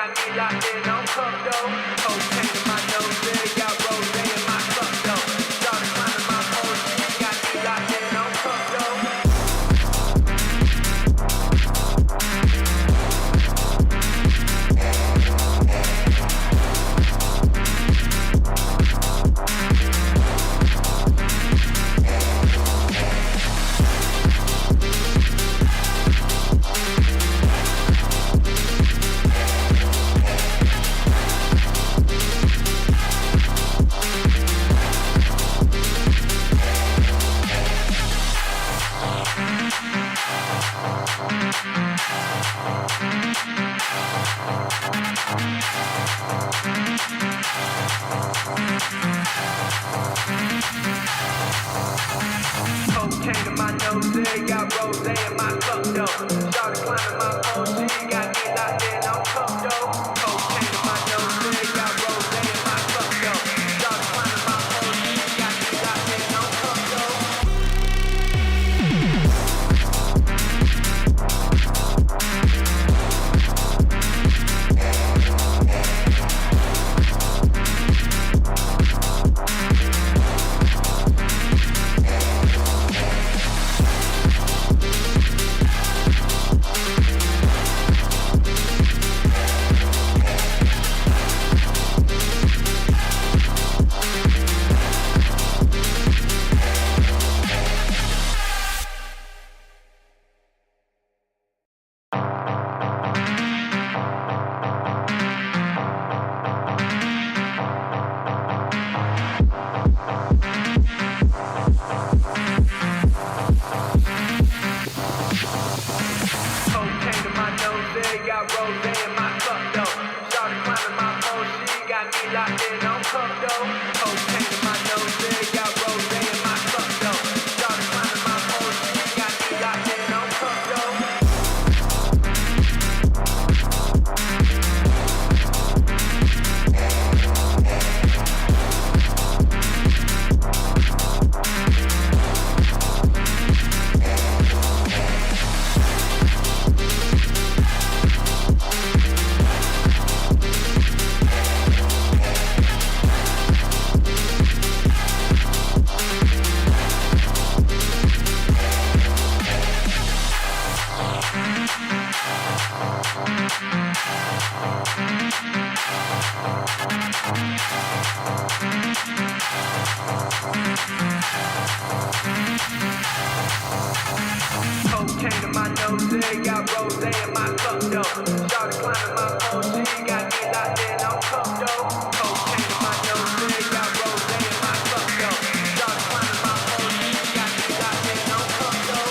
got me locked in on cup though. Cocaine in my nose, yeah, got rose in my cup though. Started climbing my pole, she got me locked in on cup though. Cocaine in my nose, yeah, got rose in my cup though. Started climbing my pole, she got me locked in on cup though. Cocaine in my nose, yeah, got rose in my cup though. Started climbing my pole, she got me locked in on cup though. Cocaine in my nose, yeah, got rose in my cup though. Started climbing my pole, she got me locked in on cup though. Cocaine in my nose, yeah, got rose in my cup though. Started climbing my pole, she got me locked in on cup though. Cocaine in my nose, yeah, got rose in my cup though. Started climbing my pole, she got me locked in on cup though. Cocaine in my nose, yeah, got rose in my cup though. Started climbing my pole, she got me locked in on cup though.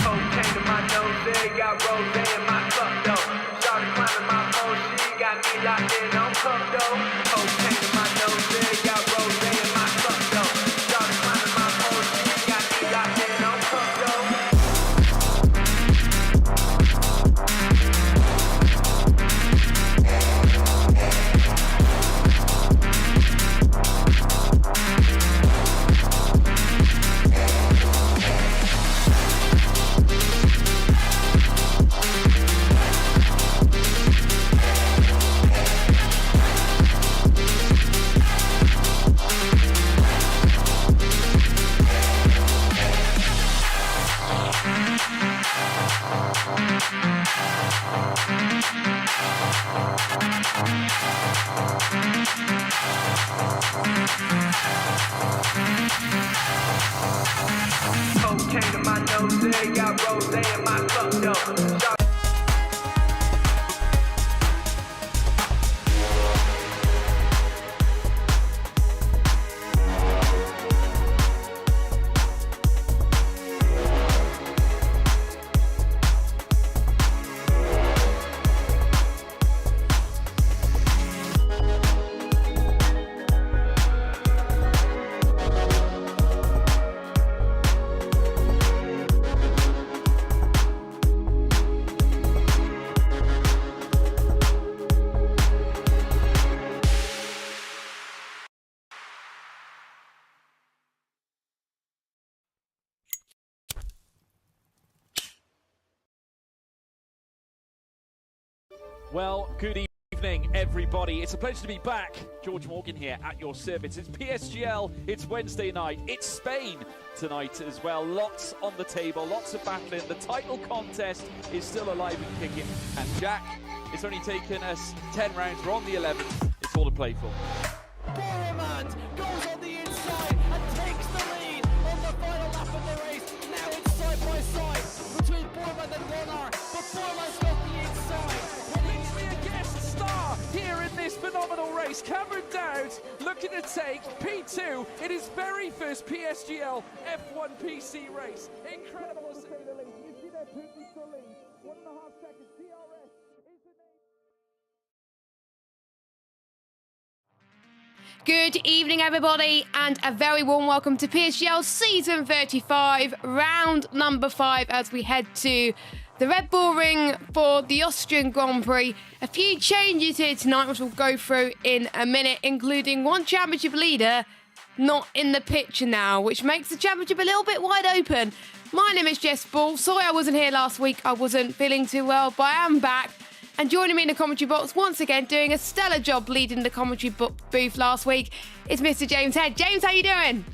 Cocaine in my nose, yeah, got rose in my cup though. Started climbing my pole, she got me locked in on cup though. Cocaine in my nose, yeah, got rose in my cup though. Started climbing my pole, she got me locked in on cup though. Cocaine in my nose, got rose in my cup, though. Well, good evening, everybody. It's a pleasure to be back. George Morgan here at your service. It's PSGL, it's Wednesday night, it's Spain tonight as well. Lots on the table, lots of battling. The title contest is still alive and kicking. And Jack, it's only taken us 10 rounds. We're on the 11th. It's all to play for. Boromant goes on the inside and takes the lead on the final lap of the race. Now it's side by side between Boromant and Warner, but Boromant's got the inside. Literally a guest star here in this phenomenal race. Cameron Dowd looking to take P2 in his very first PSGL F1 PC race. Incredible to say the least. You see that Putin to lead. 1.5 seconds. DRS is the name. Good evening, everybody, and a very warm welcome to PSGL Season 35, round number 5, as we head to the Red Bull Ring for the Austrian Grand Prix. A few changes here tonight, which we'll go through in a minute, including one championship leader not in the picture now, which makes the championship a little bit wide open. My name is Jess Ball. Sorry I wasn't here last week. I wasn't feeling too well, but I am back. And joining me in the commentary box once again, doing a stellar job leading the commentary booth last week, is Mr. James Head. James, how you doing?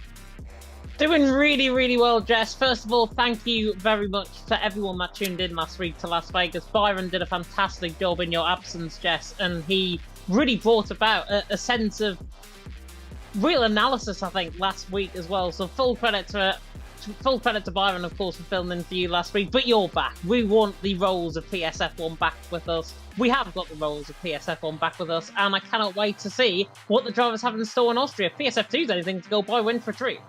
Doing really, really well, Jess. First of all, thank you very much to everyone that tuned in last week to Las Vegas. Byron did a fantastic job in your absence, Jess, and he really brought about a sense of real analysis, I think, last week as well. So full credit to Byron, of course, for filming for you last week, but you're back. We want the roles of PSF1 back with us. We have got the roles of PSF1 back with us, and I cannot wait to see what the drivers have in store in Austria. PSF2 is anything to go by, win for treat.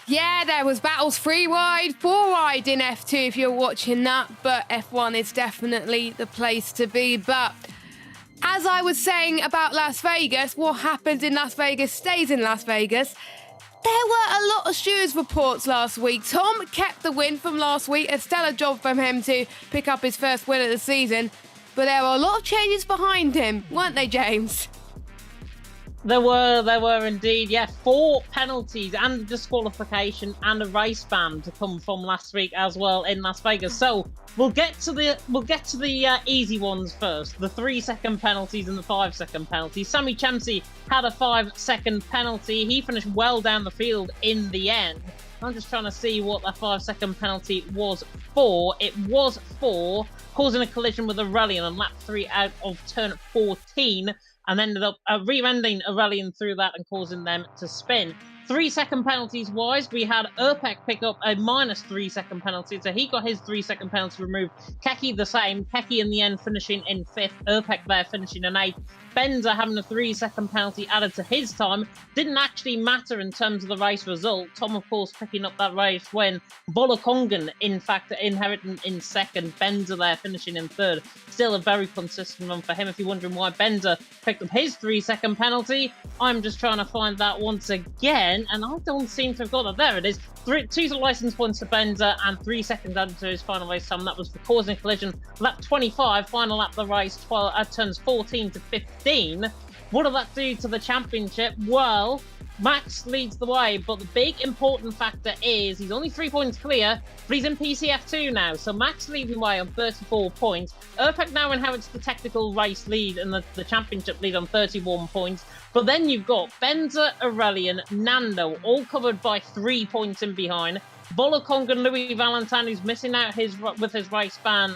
Yeah, there was battles 3 wide, 4 wide in F2 if you're watching that, but F1 is definitely the place to be. But as I was saying about Las Vegas, what happens in Las Vegas stays in Las Vegas. There were a lot of stewards reports last week. Tom kept the win from last week, a stellar job from him to pick up his first win of the season. But there were a lot of changes behind him, weren't they, James? There were indeed, yeah. 4 penalties and a disqualification and a race ban to come from last week as well in Las Vegas. So we'll get to the easy ones first. The 3-second penalties and the 5-second penalties. Sammy Chemsey had a 5-second penalty. He finished well down the field in the end. I'm just trying to see what that 5-second penalty was for. It was for causing a collision with Aurelian on lap 3 out of turn 14. And ended up rear-ending Aurelian through that and causing them to spin. 3-second penalties wise, we had Urpek pick up a minus 3-second penalty, so he got his 3-second penalty removed. Keke the same, Keke in the end finishing in 5th, Urpek there finishing in 8th. Benza having a 3-second penalty added to his time. Didn't actually matter in terms of the race result. Tom, of course, picking up that race when Bolokongan, in fact, inheriting in 2nd. Benza there finishing in 3rd. Still a very consistent run for him. If you're wondering why Benza picked up his 3-second penalty, I'm just trying to find that once again, and I don't seem to have got that. There it is. 2 license points to Benza and 3 seconds added to his final race time. That was for causing a collision. Lap 25, final lap of the race, turns 14 to 15. What did that do to the championship? Well, Max leads the way, but the big important factor is he's only 3 points clear, but he's in PCF2 now. So Max leading the way on 34 points. Urpek now inherits the technical race lead and the championship lead on 31 points. But then you've got Benza, Aurelian, Nando, all covered by 3 points in behind. Bolokongan, Louis Valentine, who's missing out with his race ban.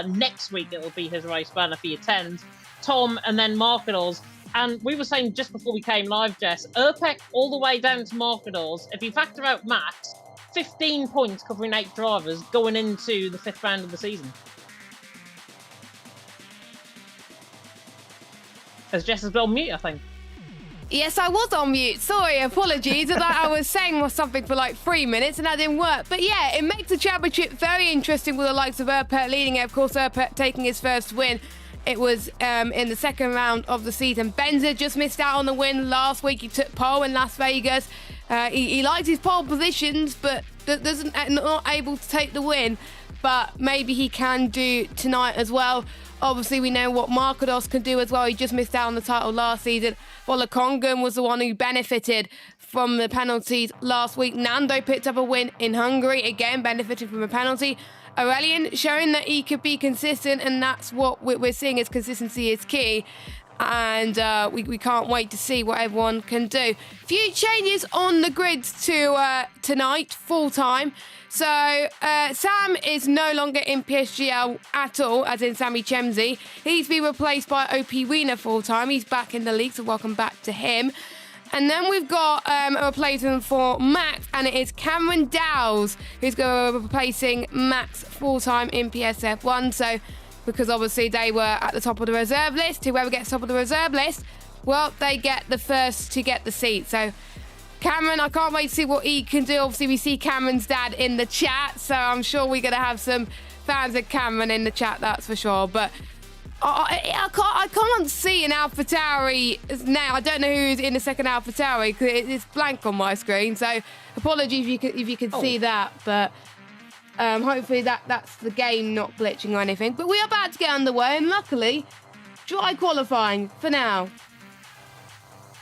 Next week it'll be his race ban if he attends. Tom, and then Markadors. And we were saying just before we came live, Jess, Urpek all the way down to Markadors. If you factor out Max, 15 points covering 8 drivers going into the 5th round of the season. As Jess has been on mute, I think. Yes, I was on mute. Sorry, apologies. I was saying something for like 3 minutes and that didn't work. But yeah, it makes the championship very interesting with the likes of Urpek leading it. Of course, Urpek taking his first win. It was in the 2nd round of the season. Benza just missed out on the win last week. He took pole in Las Vegas. He likes his pole positions, but not able to take the win. But maybe he can do tonight as well. Obviously, we know what Markados can do as well. He just missed out on the title last season. Bolokongan was the one who benefited from the penalties last week. Nando picked up a win in Hungary, again benefiting from a penalty. Aurelian showing that he could be consistent, and that's what we're seeing as consistency is key. And we can't wait to see what everyone can do. Few changes on the grids to tonight, full time. So Sam is no longer in PSGL at all, as in Sammy Chemsey. He's been replaced by OP Wiener full time. He's back in the league, so welcome back to him. And then we've got a replacement for Max, and it is Cameron Dowles, who's going to be replacing Max full-time in PSF1. So, because obviously they were at the top of the reserve list, whoever gets top of the reserve list, well, they get the first to get the seat. So, Cameron, I can't wait to see what he can do. Obviously, we see Cameron's dad in the chat, so I'm sure we're going to have some fans of Cameron in the chat, that's for sure. But I can't see an AlphaTauri now. I don't know who's in the second AlphaTauri because it's blank on my screen. So apologies if you could see that, but hopefully that's the game not glitching or anything. But we are about to get underway, and luckily, dry qualifying for now.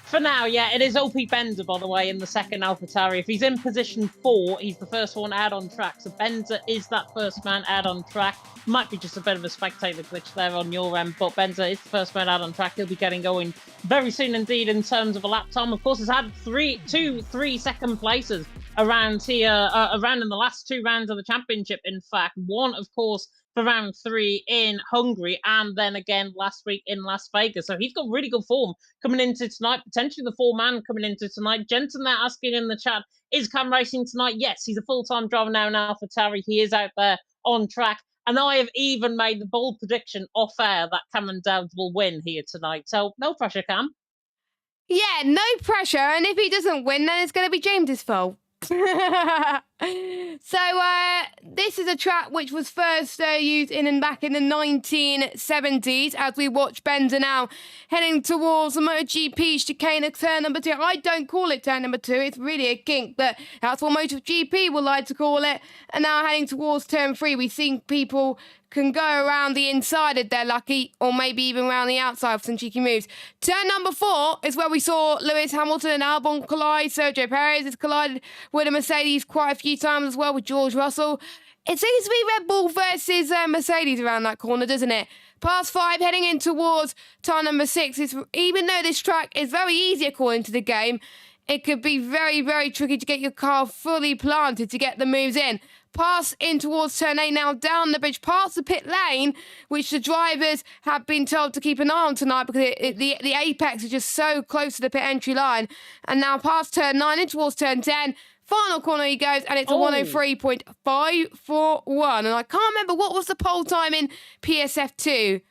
For now, yeah, it is OP Benza, by the way, in the second AlphaTauri. If he's in position 4, he's the first one out on track. So Benza is that first man out on track. Might be just a bit of a spectator glitch there on your end, but Benza is the first man out on track. He'll be getting going very soon indeed in terms of a lap time. Of course, he's had 3 second places around here, around in the last 2 rounds of the championship, in fact. One, of course, for round 3 in Hungary, and then again last week in Las Vegas. So he's got really good form coming into tonight, potentially the 4-man coming into tonight. Jensen there asking in the chat, is Cam racing tonight? Yes, he's a full-time driver now in AlphaTauri. He is out there on track. And I have even made the bold prediction off air that Cameron Dowds will win here tonight. So no pressure, Cam. Yeah, no pressure. And if he doesn't win, then it's going to be James's fault. So this is a track which was first used back in the 1970s, as we watch Benza now heading towards the MotoGP chicane of turn number 2. I don't call it turn number 2, it's really a kink, but that's what MotoGP would like to call it. And now heading towards turn 3, we've seen people can go around the inside if they're lucky, or maybe even around the outside for some cheeky moves. Turn number 4 is where we saw Lewis Hamilton and Albon collide. Sergio Perez has collided with a Mercedes quite a few times as well with George Russell. It seems to be Red Bull versus Mercedes around that corner, doesn't it? Past 5, heading in towards turn number 6. Even though this track is very easy according to the game, it could be very, very tricky to get your car fully planted to get the moves in. Pass in towards turn 8 now, down the bridge, past the pit lane, which the drivers have been told to keep an eye on tonight because the apex is just so close to the pit entry line. And now past turn 9 in towards turn 10. Final corner he goes, and it's a 103.541. And I can't remember, what was the pole time in PSF2?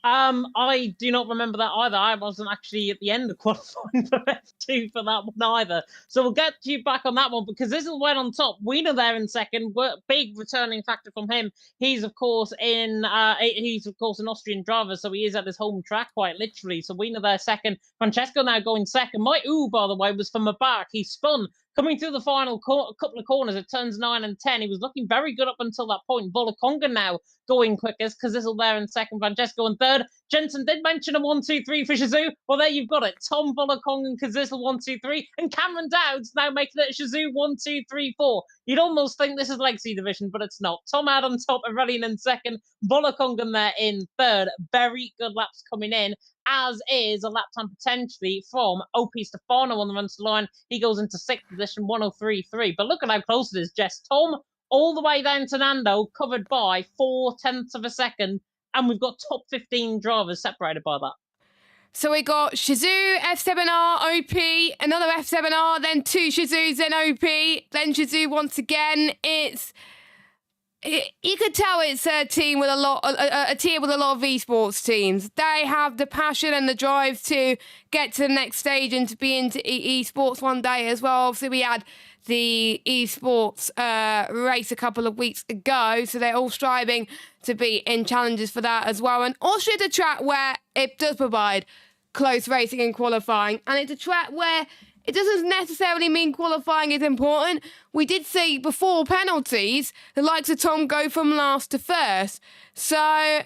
I do not remember that either. I wasn't actually at the end of qualifying for F2 for that one either. So we'll get you back on that one, because this is when on top. Wiener there in second. Big returning factor from him. He's of course an Austrian driver, so he is at his home track quite literally. So Wiener there second. Francesco now going second. My by the way, was from the back. He spun coming through the final couple of corners at turns 9 and 10. He was looking very good up until that point. Bulakonga now going quickest. Kazizel there in second. Francesco in third. Jensen did mention a 1-2-3 for Shazoo. Well, there you've got it. Tom Bulakonga and Kazizel 1-2-3. And Cameron Dowds now making it Shazoo 1-2-3-4. You'd almost think this is Legacy Division, but it's not. Tom out on top, Aurelian in second. Bulakonga there in third. Very good laps coming in, as is a lap time potentially from OP Stefano on the run to the line. He goes into 6th position, 103.3. But look at how close it is, Jess. Tom all the way down to Nando, covered by 0.4 of a second, and we've got top 15 drivers separated by that. So we got Shazoo, F7R, OP, another F7R, then 2 Shazoos, then OP, then Shazoo once again. You could tell it's a team with a tier with a lot of esports teams. They have the passion and the drive to get to the next stage and to be into esports one day as well. Obviously, we had the esports race a couple of weeks ago, so they're all striving to be in challenges for that as well. And Austria is a track where it does provide close racing and qualifying, and it's a track where it doesn't necessarily mean qualifying is important. We did see before penalties, the likes of Tom go from last to first. So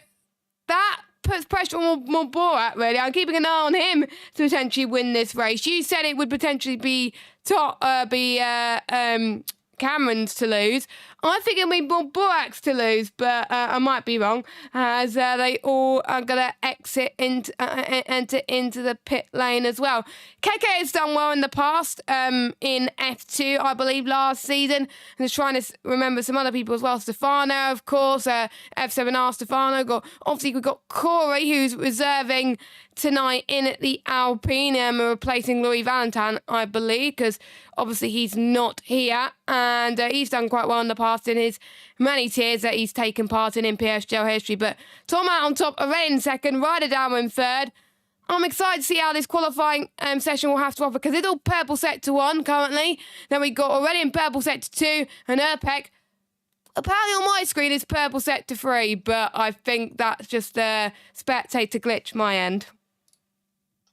that puts pressure on Borat, really. I'm keeping an eye on him to potentially win this race. You said it would potentially be Cameron's to lose. I think it'll be more Burak's to lose, but I might be wrong, as they all are going to enter into the pit lane as well. Keke has done well in the past in F2, I believe, last season. I'm just trying to remember some other people as well. Stefano, of course, F7R Stefano. Obviously, we've got Corey, who's reserving tonight in at the Alpine, replacing Louis Valentin, I believe, because obviously he's not here, and he's done quite well in the past in his many tiers that he's taken part in PSGL history. But Tom out on top, Red in second, Ryder down in third. I'm excited to see how this qualifying session will have to offer, because it's all purple set to 1 currently. Then we got already in purple set to 2, and Urpek, apparently on my screen, is purple set to 3, but I think that's just a spectator glitch my end.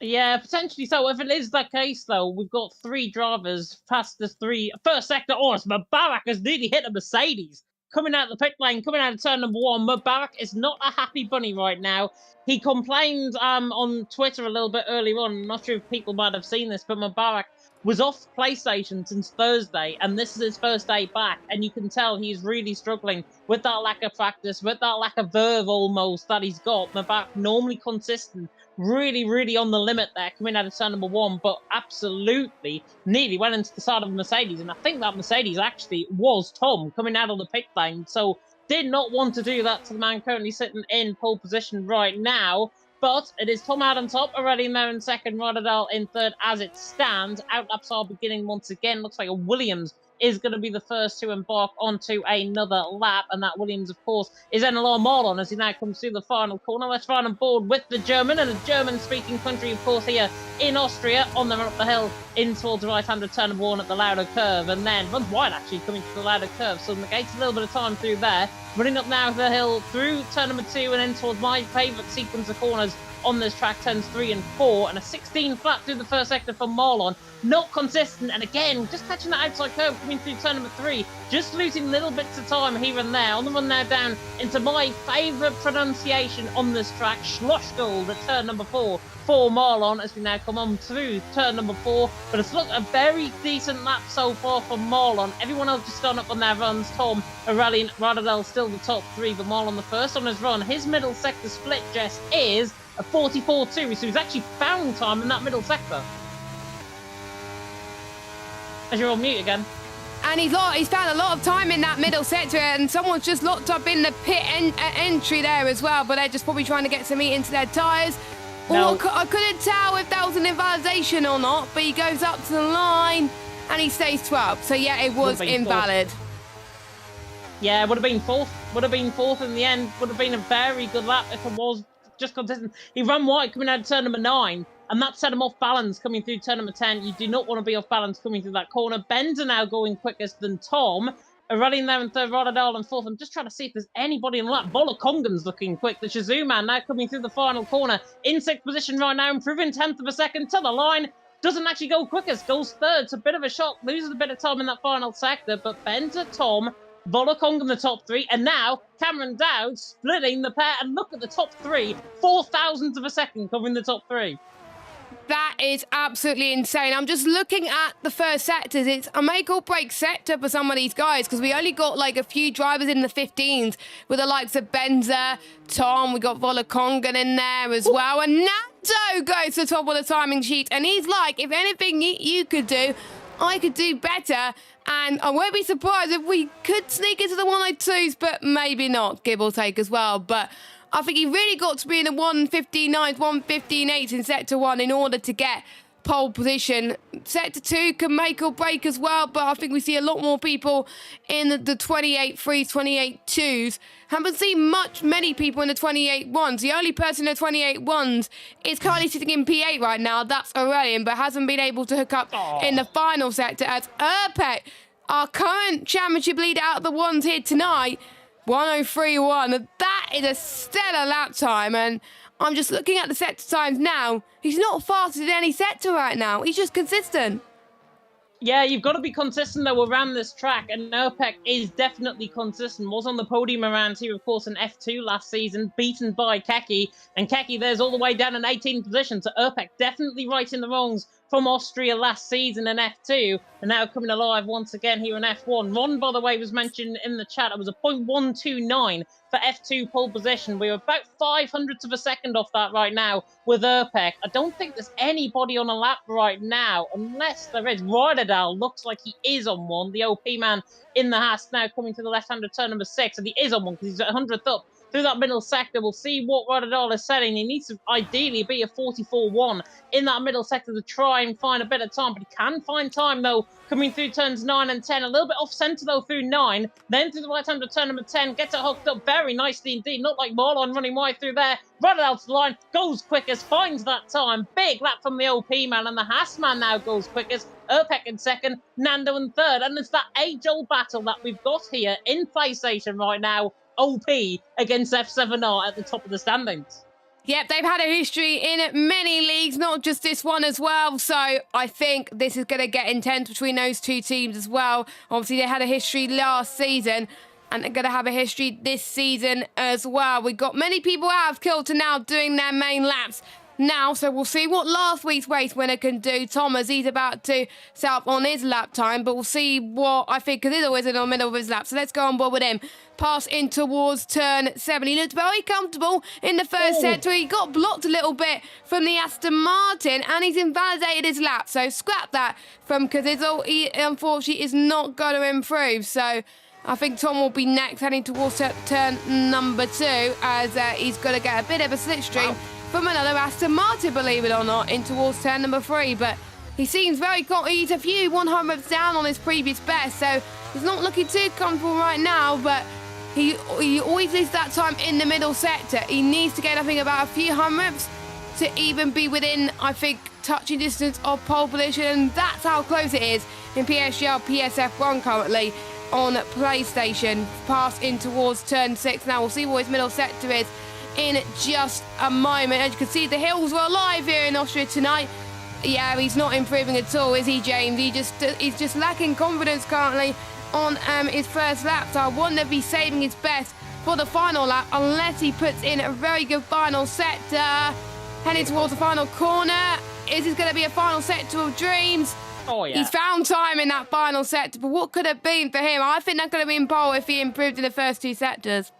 Yeah, potentially so. If it is that case, though, we've got 3 drivers past the first sector. Oh, it's Mubarak has nearly hit a Mercedes. Coming out of the pit lane, coming out of turn number 1. Mubarak is not a happy bunny right now. He complained on Twitter a little bit earlier on. I'm not sure if people might have seen this, but Mubarak was off PlayStation since Thursday, and this is his first day back, and you can tell he's really struggling with that lack of practice, with that lack of verve almost that he's got. Mubarak normally consistent, really on the limit there, coming out of turn number 1, but absolutely nearly went into the side of a Mercedes, and I think that Mercedes actually was Tom coming out of the pit lane, so did not want to do that to the man currently sitting in pole position right now. But it is Tom out on top, already in there in second, Rotterdam in third as it stands. Outlaps are beginning once again. Looks like a Williams is going to be the first to embark onto another lap. And that Williams, of course, is Enelor Marlon as he now comes through the final corner. Let's run on board with the German, and a German-speaking country, of course, here in Austria, on the run up the hill in towards the right-hand turn number 1 at the Lauda curve, and then runs wide, actually, coming to the Lauda curve. So negates a little bit of time through there. Running up now the hill through turn number 2 and in towards my favourite sequence of corners on this track, turns 3 and 4, and a 16 flat through the first sector for Marlon. Not consistent, and again, just catching that outside curve coming through turn number 3, just losing little bits of time here and there. On the run now down into my favourite pronunciation on this track, Schlossgold at turn number 4 for Marlon as we now come on through turn number 4. But it's looked a very decent lap so far for Marlon. Everyone else just gone up on their runs. Tom, Aurelien, Radadel still the top 3, but Marlon the first on his run. His middle sector split, Jess, is a 44.2, so he's actually found time in that middle sector. As you're on mute again. And he's found a lot of time in that middle sector, and someone's just locked up in the pit entry there as well, but they're just probably trying to get some heat into their tyres. No. I couldn't tell if that was an invalidation or not, but he goes up to the line and he stays 12th. So yeah, it was invalid. Yeah, would have been fourth. Would have been fourth in the end. Would have been a very good lap if it was just consistent. He ran wide coming out of turn number 9, and that set him off balance coming through turn number 10. You do not want to be off balance coming through that corner. Ben's are now going quickest than Tom. Running there in third, Rotterdam in fourth. I'm just trying to see if there's anybody in the lap. Volokongan's looking quick. The Shazoo man now coming through the final corner. In 6th position right now, improving 10th of a second to the line. Doesn't actually go quickest, goes third. It's a bit of a shock. Loses a bit of time in that final sector, but Ben's at Tom. Volokongan the top 3, and now Cameron Dowd splitting the pair, and look at the top 3, 4,000ths of a second covering the top 3. That is absolutely insane. I'm just looking at the first sectors. It's a make or break sector for some of these guys, because we only got like a few drivers in the 15s with the likes of Benza, Tom, we got Volokongan in there as well, and Nato goes to the top of the timing sheet, and he's like, if anything you could do, I could do better, and I won't be surprised if we could sneak into the 102s, but maybe not, give or take as well. But I think he really got to be in the 159s, 115.8s in Sector 1 in order to get pole position. Sector 2 can make or break as well, but I think we see a lot more people in the 28.3s, 28.2s. Haven't seen many people in the 28.1s. The only person in the 28.1s is currently sitting in P8 right now. That's Aurelien, but hasn't been able to hook up in the final sector as Urpek, our current championship leader out of the ones here tonight, 103.1. That is a stellar lap time, and I'm just looking at the sector times now. He's not faster in any sector right now. He's just consistent. Yeah, you've got to be consistent, though, around this track, and Urpek is definitely consistent. Was on the podium around here, of course, in F2 last season, beaten by Keke, and Keke there's all the way down in 18th position, so Urpek definitely right in the wrongs from Austria last season in F2, and now coming alive once again here in F1. Ron, by the way, was mentioned in the chat. It was a 0.129 for F2 pole position. We were about 500ths of a second off that right now with Urpek. I don't think there's anybody on a lap right now, unless there is. Royderdal looks like he is on one. The OP man in the Haas now coming to the left-hand of turn number 6, and he is on one because he's at 100th up through that middle sector. We'll see what Royderdal is setting. He needs to ideally be a 44-1 in that middle sector to try and find a bit of time, but he can find time though coming through turns 9 and 10. A little bit off centre though through 9, then through the right hand of turn number 10, gets it hooked up very nicely indeed, not like Marlon running wide through there. Royderdal to the line, goes quickest, finds that time. Big lap from the OP man, and the Haas man now goes quickest. Urpek in second, Nando in third, and it's that age-old battle that we've got here in PlayStation right now. OP against F7R at the top of the standings. Yep, they've had a history in many leagues, not just this one as well. So I think this is going to get intense between those two teams as well. Obviously, they had a history last season, and they're going to have a history this season as well. We've got many people out of kilter now doing their main laps now, so we'll see what last week's race winner can do. Thomas, he's about to set up on his lap time, but we'll see what I think, because he's always in the middle of his lap. So let's go on board with him. Pass in towards turn 7. He looked very comfortable in the first sector. He got blocked a little bit from the Aston Martin, and he's invalidated his lap. So scrap that from Kazizel. He unfortunately is not going to improve. So I think Tom will be next, heading towards turn number 2, as he's going to get a bit of a slipstream from another Aston Martin, believe it or not, in towards turn number 3. But he seems very he's a few 100ths down on his previous best, so he's not looking too comfortable right now, but he always loses that time in the middle sector. He needs to get, I think, about a few hundredths to even be within, I think, touching distance of pole position, and that's how close it is in PSGL PSF1 currently on PlayStation. Pass in towards turn 6 now. We'll see what his middle sector is in just a moment. As you can see, the hills were alive here in Austria tonight. Yeah, he's not improving at all, is he, James? He's just lacking confidence currently on his first lap. So I wonder if he's saving his best for the final lap, unless he puts in a very good final sector. Heading towards the final corner. Is this going to be a final sector of dreams? Oh, yeah. He's found time in that final sector, but what could it have been for him? I think that could have been pole if he improved in the first 2 sectors.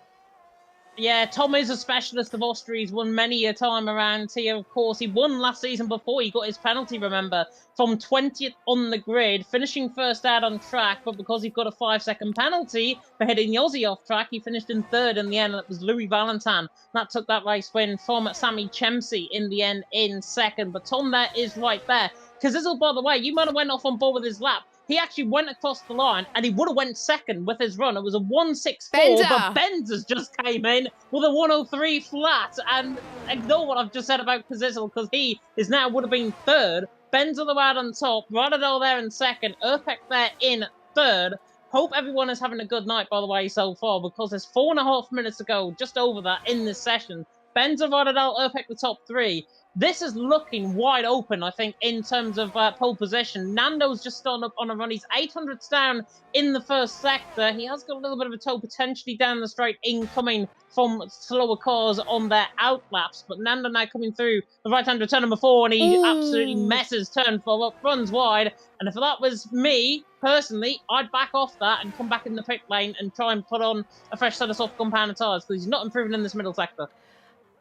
Yeah, Tom is a specialist of Austria. He's won many a time around here, of course. He won last season before he got his penalty, remember, from 20th on the grid, finishing first out on track, but because he got a 5-second penalty for hitting Yossi off track, he finished in third in the end, and it was Louis Valentin that took that race win from Sami Chemsi in the end in second. But Tom there is right there. Kazizel, by the way, you might have went off on board with his lap. He actually went across the line, and he would have went second with his run. It was a 164, but Benzers just came in with a 103 flat. And ignore what I've just said about Kazizel, because he is now would have been third. Benzer the lad on top, Royderdal there in second, Urpek there in third. Hope everyone is having a good night, by the way, so far, because there's 4.5 minutes to go, just over that in this session. Benzer, Royderdal, Urpek the top 3. This is looking wide open, I think, in terms of pole position. Nando's just starting up on a run. He's 800ths down in the first sector. He has got a little bit of a toe potentially down the straight, incoming from slower cars on their outlaps. But Nando now coming through the right-hand turn number 4, and he absolutely messes turn 4 up, runs wide. And if that was me, personally, I'd back off that and come back in the pit lane and try and put on a fresh set of soft compound tyres, because he's not improving in this middle sector.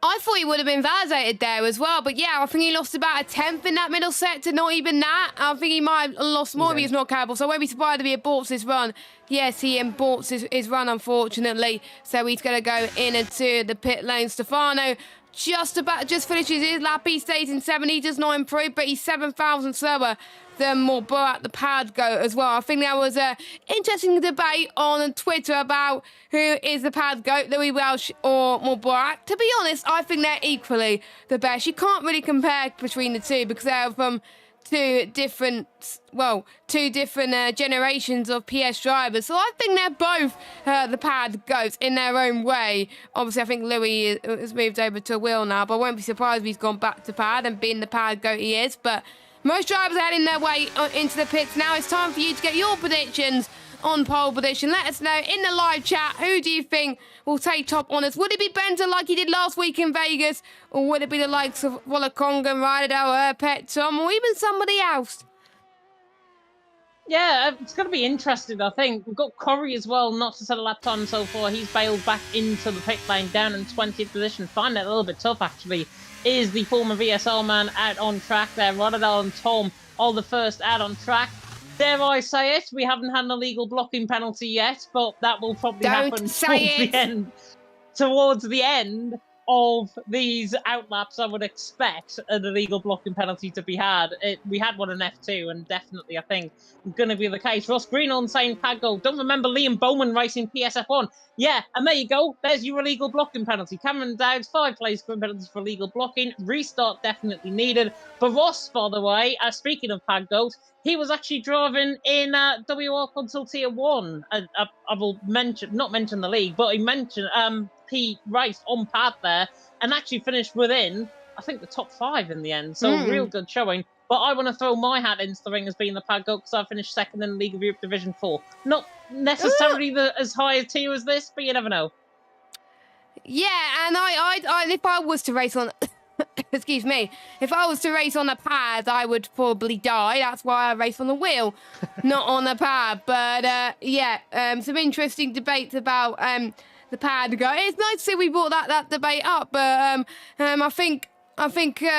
I thought he would have been validated there as well, but yeah, I think he lost about a 10th in that middle sector, not even that. I think he might have lost more if he's not careful, so I won't be surprised if he aborts his run. Yes, he aborts his run, unfortunately, so he's going to go in into the pit lane. Stefano just finishes his lap. He stays in 7th. He does not improve, but he's 7,000 slower than Morborat, the pad goat, as well. I think there was an interesting debate on Twitter about who is the pad goat, Louis Welsh or Morborat. To be honest, I think they're equally the best. You can't really compare between the two, because they're from two different generations of PS drivers. So I think they're both the pad goats in their own way. Obviously, I think Louis has moved over to a wheel now, but I won't be surprised if he's gone back to pad and being the pad goat he is. But most drivers are heading their way into the pits now. It's time for you to get your predictions on pole position. Let us know in the live chat, who do you think will take top honours? Would it be Bender like he did last week in Vegas? Or would it be the likes of Wolakonga, Rydell, Erpet, Tom, or even somebody else? Yeah, it's going to be interesting, I think. We've got Corey as well, not to set a lap time so far. He's bailed back into the pit lane, down in 20th position. Find it a little bit tough, actually. Is the former VSL man out on track there? Rotterdam and Tom are the first out on track. Dare I say it? We haven't had an illegal blocking penalty yet, but that will probably happen towards the end of these outlaps. I would expect an illegal blocking penalty to be had. We had one in F2, and definitely, I think, going to be the case. Ross Green on saying Padgo. Don't remember Liam Bowman racing PSF1. Yeah, and there you go. There's your illegal blocking penalty. Cameron Dowds, 5 plays penalties for illegal blocking. Restart definitely needed. But Ross, by the way, speaking of Padgo, he was actually driving in WR Console Tier 1. I will not mention the league, but he raced on pad there and actually finished within, I think, the top 5 in the end. So real good showing. But I want to throw my hat into the ring as being the pad goat because I finished second in the League of Europe Division 4. Not necessarily as high a tier as this, but you never know. Yeah, and I if I was to race on... Excuse me. If I was to race on a pad, I would probably die. That's why I race on the wheel, not on a pad. But some interesting debates about the pad go. It's nice to see we brought that debate up. But I think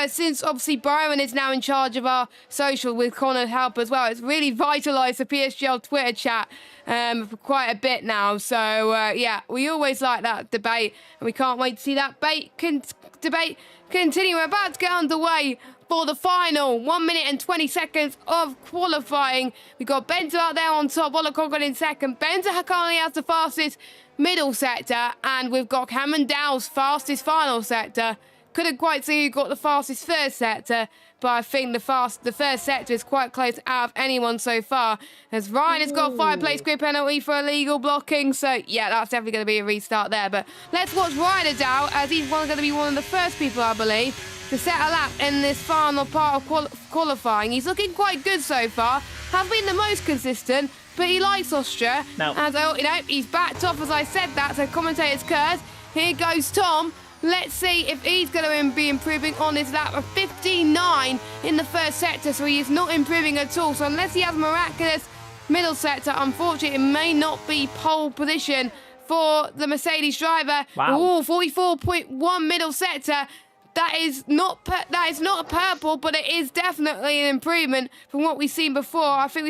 since obviously Byron is now in charge of our social with Connor's help as well, it's really vitalised the PSGL Twitter chat for quite a bit now. So we always like that debate, and we can't wait to see that debate continue. We're about to get underway for the final 1 minute and 20 seconds of qualifying. We've got Benza out there on top, Wolakonga in second. Benza currently has the fastest middle sector, and we've got Cameron Dow's fastest final sector. Couldn't quite see who got the fastest first sector, but I think the first sector is quite close out of anyone so far, as Ryan has got a 5-place grid penalty for illegal blocking. So yeah, that's definitely going to be a restart there. But let's watch Ryan out, as he's going to be one of the first people, I believe, to set a lap in this final part of qualifying. He's looking quite good so far. Have been the most consistent, but he likes Austria. No. And he's backed off, as I said that, so commentator's curse. Here goes Tom. Let's see if he's going to be improving on his lap of 59 in the first sector, so he is not improving at all. So unless he has miraculous middle sector, unfortunately, it may not be pole position for the Mercedes driver. Wow. 44.1 middle sector. That is not a purple, but it is definitely an improvement from what we've seen before. I think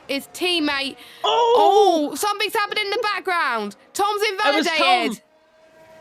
his teammate. Oh, something's happened in the background. Tom's invalidated.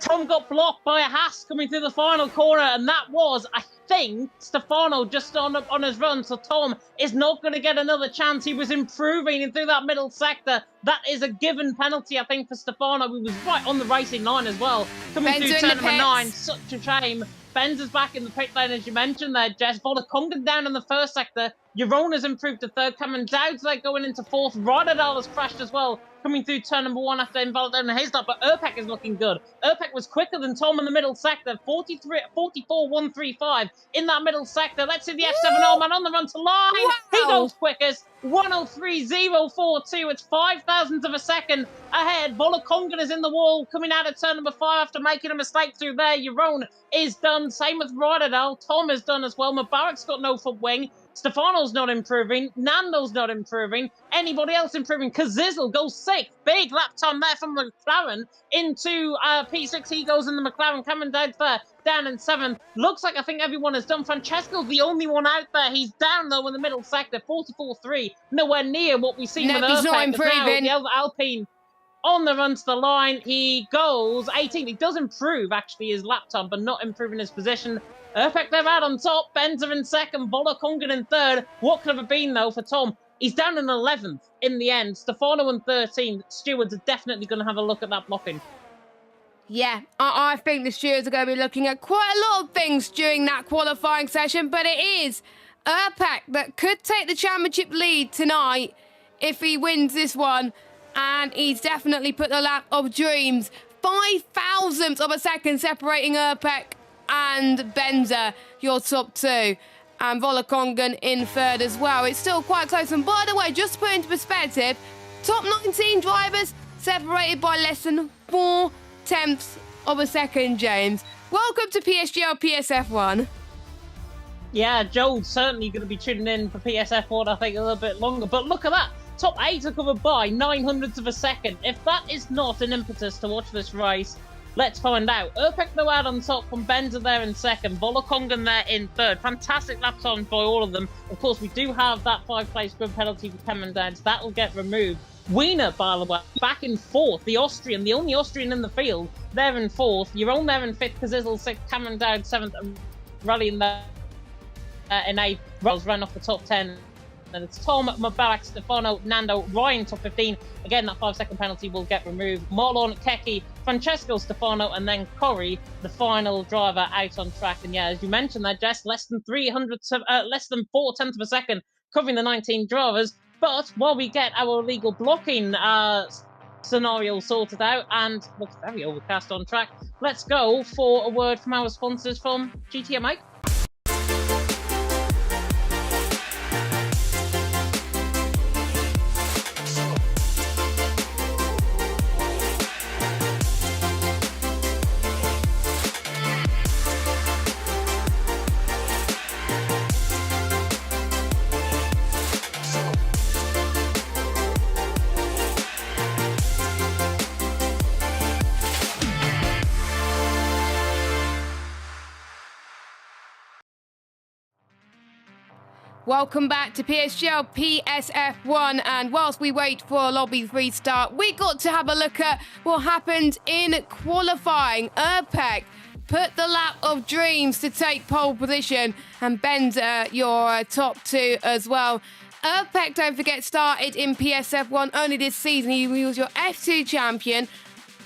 Tom got blocked by a Haas coming through the final corner, and that was, I think, Stefano just on his run. So Tom is not going to get another chance. He was improving through that middle sector. That is a given penalty, I think, for Stefano, who was right on the racing line as well. Coming through turn number 9, such a shame. Benzer's back in the pit lane, as you mentioned there, Jess. Wolakonga down in the first sector. Jerona's improved to third. Cameron Dowds there going into fourth. Rotterdam has crashed as well, coming through turn number 1 after invalidating his lap. But Erpek is looking good. Erpek was quicker than Tom in the middle sector. 44.135 in that middle sector. Let's see the F7 man on the run to line. Wow. He goes quickest. 103.042. It's 5,000ths of a second ahead. Wolakonga is in the wall, coming out of turn number 5 after making a mistake through there. Jeroen is done. Same with Rotterdam. Tom is done as well. Mubarak's got no front wing. Stefano's not improving. Nando's not improving. Anybody else improving? Kazizel goes 6th. Big lap time there from McLaren into P6. He goes in the McLaren. Cameron Dowds there, down in 7th. Looks like I think everyone is done. Francesco's the only one out there. He's down, though, in the middle sector. 44.3. Nowhere near what we've seen with Erpek. He's not improving. Now, the Alpine on the run to the line. He goes 18th. He does improve, actually, his lap time, but not improving his position. Erpek there out on top. Benzer in second. Wolakonga in third. What could have been, though, for Tom? He's down in 11th in the end. Stefano in 13th. Stewards are definitely going to have a look at that blocking. Yeah, I think the stewards are going to be looking at quite a lot of things during that qualifying session, but it is Erpek that could take the championship lead tonight if he wins this one, and he's definitely put the lap of dreams. 5,000ths of a second separating Erpek and Benzer, your top 2. And Wolakonga in third as well. It's still quite close. And by the way, just to put into perspective, Top 19 drivers separated by less than 0.4 of a second, James. Welcome to PSGL PSF1. Yeah, Joel's certainly going to be tuning in for PSF1, I think, a little bit longer. But look at that. Top 8 are covered by 900ths of a second. If that is not an impetus to watch this race, let's find out. Urpek though out on top, from Benza there in second, Volokongan there in third. Fantastic lap times by all of them. Of course, we do have that 5-place grid penalty for Kemendans. That will get removed. Wiener, by the way, back in fourth. The Austrian, the only Austrian in the field, they're in fourth. Your own there in fifth, Kazizl sixth, Cameron Dowd seventh, and Rally in there in eighth. Rolls ran off the top 10. And it's Tom, Mubarak, Stefano, Nando, Ryan top 15. Again, that 5-second penalty will get removed. Marlon, Keki, Francesco, Stefano, and then Corey, the final driver out on track. And yeah, as you mentioned, they're just less than 4/10 of a second, covering the 19 drivers. But while we get our illegal blocking scenario sorted out, and looks very overcast on track, let's go for a word from our sponsors from GTM Mike. Welcome back to PSGL PSF1, and whilst we wait for Lobby 3 start, we got to have a look at what happened in qualifying. Urpek put the lap of dreams to take pole position, and Benza, your top 2 as well. Urpek, don't forget, started in PSF1 only this season. He was your F2 champion,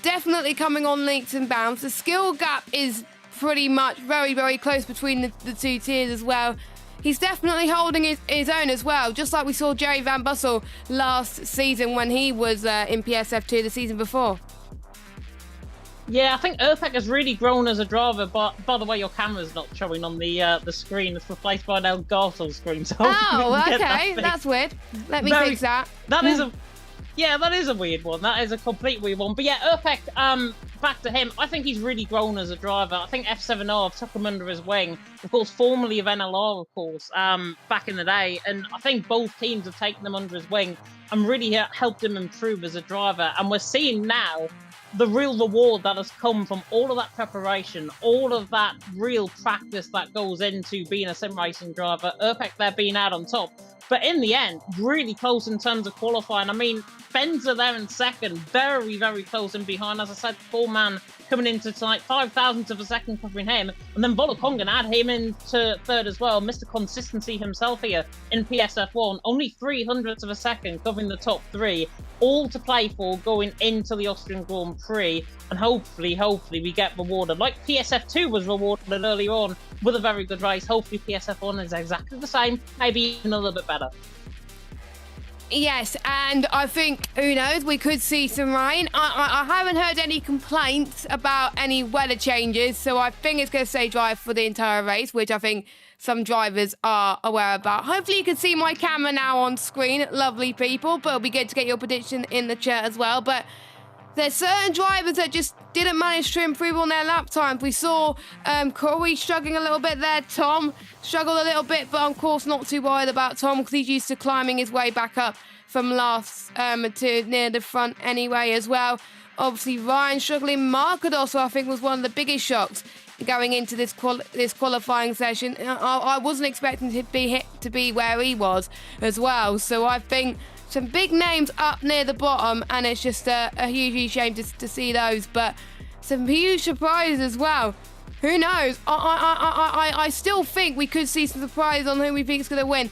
definitely coming on leaps and bounds. The skill gap is pretty much very, very close between the two tiers as well. He's definitely holding his own as well, just like we saw Jerry Van Bussel last season when he was in PSF2 the season before. Yeah, I think Urpek has really grown as a driver, but by the way, your camera's not showing on the screen. It's replaced by an Elgato screen. So oh, okay, that's weird. Let me fix that. That is a weird one. That is a complete weird one. But yeah, Urpek, back to him. I think he's really grown as a driver. I think F7R took him under his wing. Of course, formerly of NLR, of course, back in the day. And I think both teams have taken him under his wing and really helped him improve as a driver. And we're seeing now the real reward that has come from all of that preparation, all of that real practice that goes into being a sim racing driver. Urpek there being out on top. But in the end, really close in terms of qualifying. I mean, Benza there in second, very, very close in behind. As I said, 4-man coming into tonight, 5,000ths of a second covering him. And then Volokongan add him into third as well. Mr. Consistency himself here in PSF1. Only 300ths of a second covering the top 3. All to play for going into the Austrian Grand Prix. And hopefully we get rewarded. Like PSF2 was rewarded earlier on with a very good race. Hopefully PSF1 is exactly the same, maybe even a little bit better. Yes, and I think, who knows, we could see some rain. I haven't heard any complaints about any weather changes, so I think it's going to stay dry for the entire race, which I think some drivers are aware about. Hopefully you can see my camera now on screen, lovely people, but it'll be good to get your prediction in the chat as well. But there's certain drivers that just didn't manage to improve on their lap times. We saw Corey struggling a little bit there. Tom struggled a little bit, but of course not too worried about Tom because he's used to climbing his way back up from last to near the front anyway as well. Obviously Ryan struggling. Markados, I think, was one of the biggest shocks going into this qualifying session. I wasn't expecting to be where he was as well. So I think some big names up near the bottom, and it's just a huge shame to see those. But some huge surprises as well. Who knows? I still think we could see some surprises on who we think is going to win.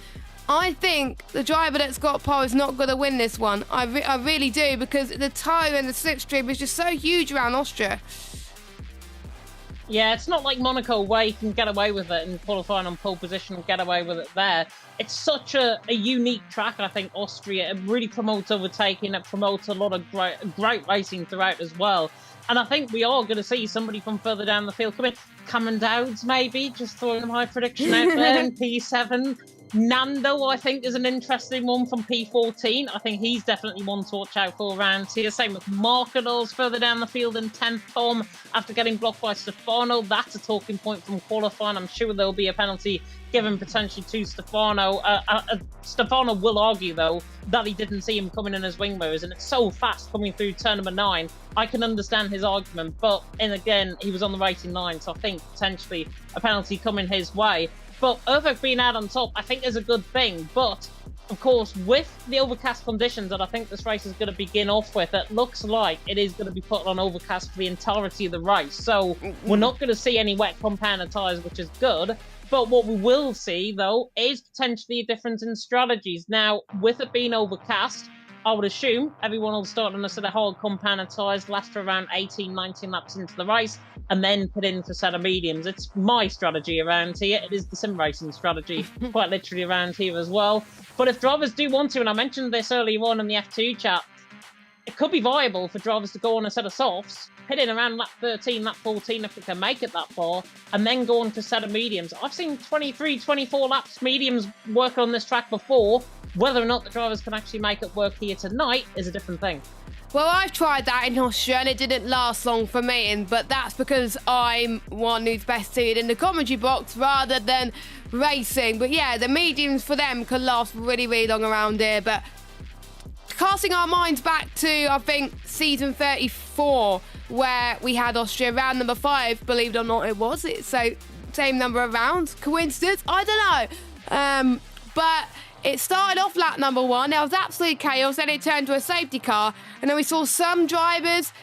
I think the driver that's got pole is not going to win this one. I really do, because the tyre and the slipstream is just so huge around Austria. Yeah, it's not like Monaco where you can get away with it and qualifying on pole position and get away with it there. It's such a unique track, I think, Austria. It really promotes overtaking. It promotes a lot of great racing throughout as well. And I think we are going to see somebody from further down the field come in. Cameron Dowds, maybe, just throwing my prediction out there in P7. Nando, I think, is an interesting one from P14. I think he's definitely one to watch out for around here. Same with Markadors further down the field in 10th Tom after getting blocked by Stefano. That's a talking point from qualifying. I'm sure there'll be a penalty given potentially to Stefano. Stefano will argue, though, that he didn't see him coming in as wing mirrors, and it's so fast coming through turn number 9. I can understand his argument, but, and again, he was on the racing line, so I think potentially a penalty coming his way. But Overtaking being out on top, I think, is a good thing. But, of course, with the overcast conditions that I think this race is going to begin off with, it looks like it is going to be put on overcast for the entirety of the race. So we're not going to see any wet compounder tyres, which is good. But what we will see, though, is potentially a difference in strategies. Now, with it being overcast, I would assume everyone will start on a set of hard compounder tyres, last for around 18, 19 laps into the race, and then put in for a set of mediums. It's my strategy around here. It is the sim racing strategy, quite literally around here as well. But if drivers do want to, and I mentioned this earlier on in the F2 chat, it could be viable for drivers to go on a set of softs, hit in around lap 13, lap 14 if they can make it that far, and then go on to a set of mediums. I've seen 23, 24 laps mediums work on this track before. Whether or not the drivers can actually make it work here tonight is a different thing. Well, I've tried that in Austria and it didn't last long for me, but that's because I'm one who's best suited in the commentary box rather than racing. But yeah, the mediums for them can last really, really long around here. But casting our minds back to, I think, season 34, where we had Austria round number 5, believe it or not, it was. So same number of rounds. Coincidence? I don't know. But it started off lap number 1. There was absolute chaos. Then it turned to a safety car. And then we saw some drivers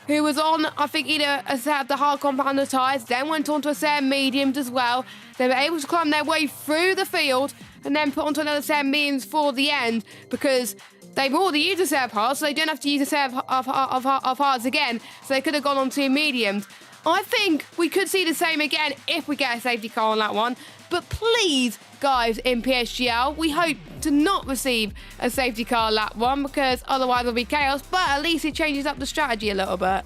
who was on, I think, either a set of the hard compounder tyres, then went on to a set of mediums as well. They were able to climb their way through the field and then put onto another set of mediums for the end because they've already used a set of hards, so they don't have to use a set of hards again. So they could have gone on to mediums. I think we could see the same again if we get a safety car on that one. But please, guys, in PSGL, we hope to not receive a safety car lap 1 because otherwise it'll be chaos. But at least it changes up the strategy a little bit.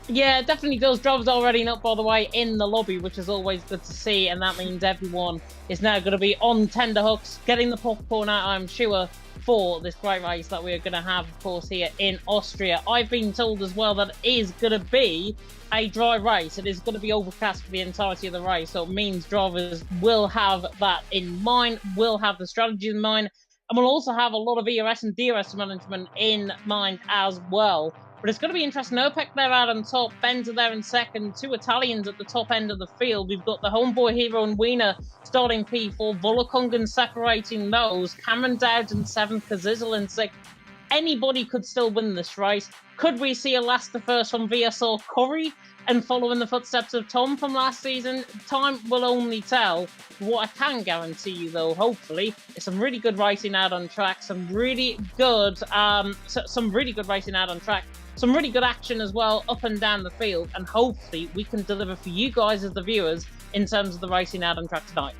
Yeah, it definitely does. Drivers already up, by the way, in the lobby, which is always good to see. And that means everyone is now going to be on tender hooks, getting the popcorn out, I'm sure, for this great race that we're going to have, of course, here in Austria. I've been told as well that it is going to be a dry race. It is going to be overcast for the entirety of the race, so it means drivers will have that in mind, will have the strategy in mind, and will also have a lot of ERS and DRS management in mind as well. But it's going to be interesting. OPEC there out on top, Benza there in second, 2 Italians at the top end of the field. We've got the homeboy Hero and Wiener starting P4, Volokongan separating those, Cameron Dowd in 7th, Kazizel in 6th. Anybody could still win this race. Could we see a last to first from VSR Curry and follow in the footsteps of Tom from last season? Time will only tell. What I can guarantee you, though, hopefully, is some really good racing out on track, some really good racing out on track, some really good action as well up and down the field, and hopefully we can deliver for you guys as the viewers in terms of the racing out on track tonight.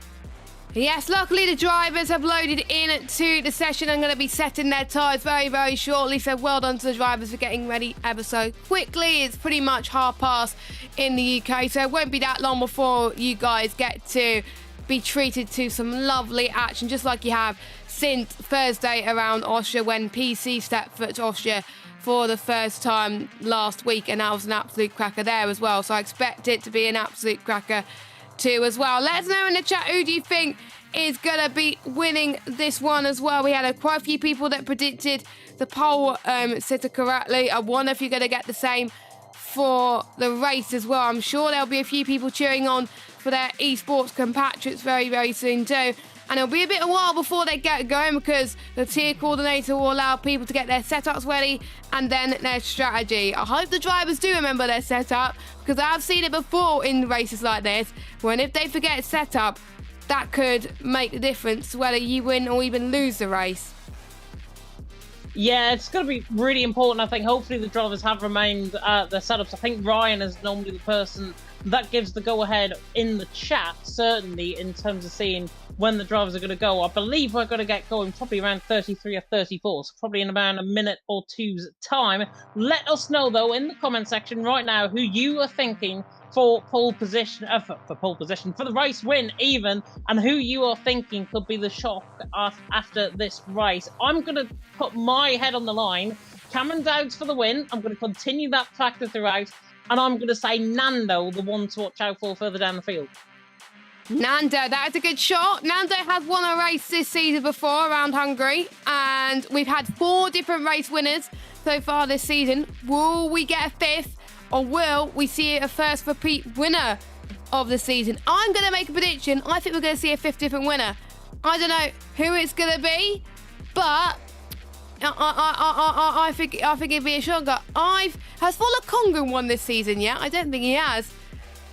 Yes, luckily the drivers have loaded in to the session and going to be setting their tyres very, very shortly. So well done to the drivers for getting ready ever so quickly. It's pretty much past in the UK, so it won't be that long before you guys get to be treated to some lovely action, just like you have since Thursday around Austria when PC stepped foot to Austria for the first time last week, and that was an absolute cracker there as well. So I expect it to be an absolute cracker too as well. Let us know in the chat who do you think is going to be winning this one as well. We had quite a few people that predicted the pole sitter correctly. I wonder if you're going to get the same for the race as well. I'm sure there'll be a few people cheering on for their esports compatriots very, very soon too. And it'll be a bit of a while before they get going because the tier coordinator will allow people to get their setups ready and then their strategy. I hope the drivers do remember their setup because I've seen it before in races like this when if they forget setup, that could make the difference whether you win or even lose the race. Yeah, it's going to be really important, I think. Hopefully the drivers have remained their setups. I think Ryan is normally the person that gives the go-ahead in the chat, certainly, in terms of seeing when the drivers are going to go. I believe we're going to get going probably around 33 or 34, so probably in about a minute or two's time. Let us know, though, in the comment section right now who you are thinking for pole position, for pole position, for the race win even, and who you are thinking could be the shock after this race. I'm going to put my head on the line. Cameron Dowds for the win. I'm going to continue that factor throughout, and I'm going to say Nando, the one to watch out for further down the field. Nando, that is a good shot. Nando has won a race this season before around Hungary, and we've had 4 different race winners so far this season. Will we get a 5th, or will we see a first repeat winner of the season? I'm going to make a prediction. I think we're going to see a 5th different winner. I don't know who it's going to be, but I think it'd be a shocker. Has Volakongan won this season yet? I don't think he has.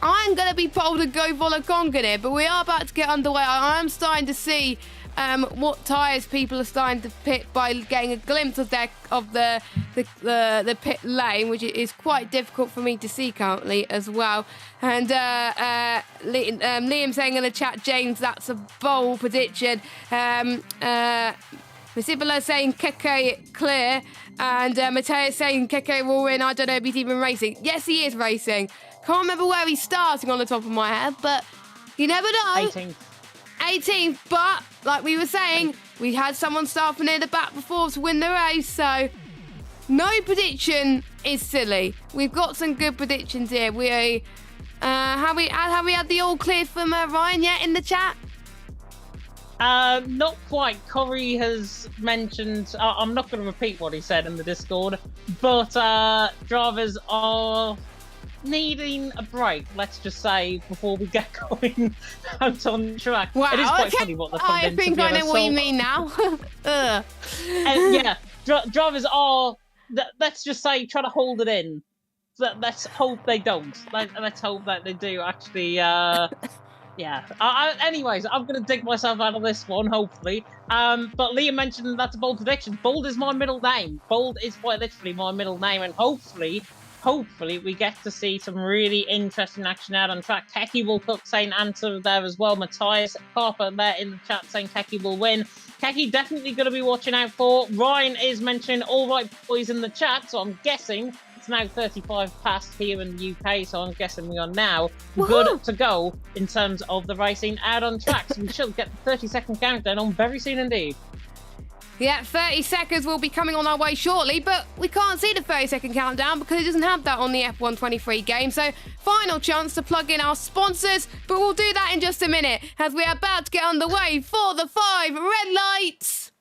I'm going to be bold to go Volakongan here, but we are about to get underway. I am starting to see what tyres people are starting to pit by getting a glimpse of the pit lane, which is quite difficult for me to see currently as well. And Liam saying in the chat, James, that's a bold prediction. Masibala saying Keke clear, and Matteo saying Keke will win. I don't know if he's even racing. Yes, he is racing. Can't remember where he's starting on the top of my head, but you never know. 18th, but like we were saying, we had someone start from near the back before to win the race, so no prediction is silly. We've got some good predictions here. Have we had the all clear from Ryan yet in the chat? Not quite. Corey has mentioned, I'm not going to repeat what he said in the Discord, but drivers are needing a break, let's just say, before we get going out on track. Wow, it is quite funny what they're I think I know what you mean now. Yeah, drivers are, let's just say, try to hold it in. Let's hope they don't. Let's hope that they do actually. Yeah. Anyways, I'm going to dig myself out of this one, hopefully. But Liam mentioned that's a bold prediction. Bold is my middle name. Bold is quite literally my middle name, and hopefully we get to see some really interesting action out on track. Keke will cook saying answer there as well. Matthias Carper there in the chat saying Keke will win. Keke definitely going to be watching out for. Ryan is mentioning all right boys in the chat, so I'm guessing it's now 35 past here in the UK, so I'm guessing we are now good to go in terms of the racing out on track. So we should get the 30-second countdown on very soon indeed. Yeah, 30 seconds will be coming on our way shortly, but we can't see the 30-second countdown because it doesn't have that on the F123 game. So final chance to plug in our sponsors, but we'll do that in just a minute as we are about to get underway for the 5 red lights.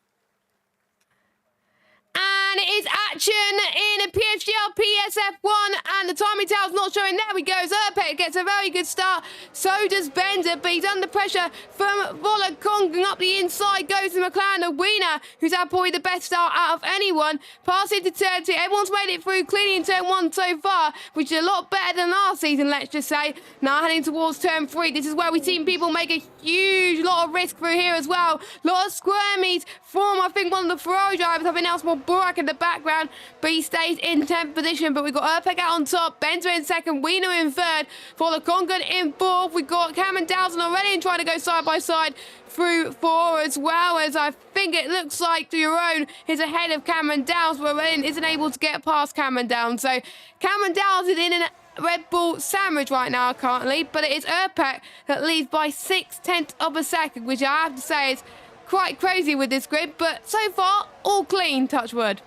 And it is action in a PSGL PSF1, and the timing tower's not showing. There we go. Zerpek gets a very good start. So does Bender, but he's under pressure from Volakongan. Up the inside goes to McLaren and Wiener, who's had probably the best start out of anyone. Pass into turn 2. Everyone's made it through cleanly in turn 1 so far, which is a lot better than last season, let's just say. Now heading towards turn 3. This is where we've seen people make a huge lot of risk through here as well. A lot of squirmies from, I think, one of the Ferrari drivers. I think now it's more Burak in the background, but he stays in 10th position. But we've got Erpek out on top, Bender in 2nd, Wiener in 3rd, Volakongan in 4th. We've got Cameron Dowson already and trying to go side by side through 4 as well, as I think it looks like Duron is ahead of Cameron Downs, but Redding isn't able to get past Cameron Downs. So Cameron Downs is in a Red Bull sandwich right now currently, but it is Erpek that leads by 6/10 of a second, which I have to say is quite crazy with this grid, but so far all clean, touch wood.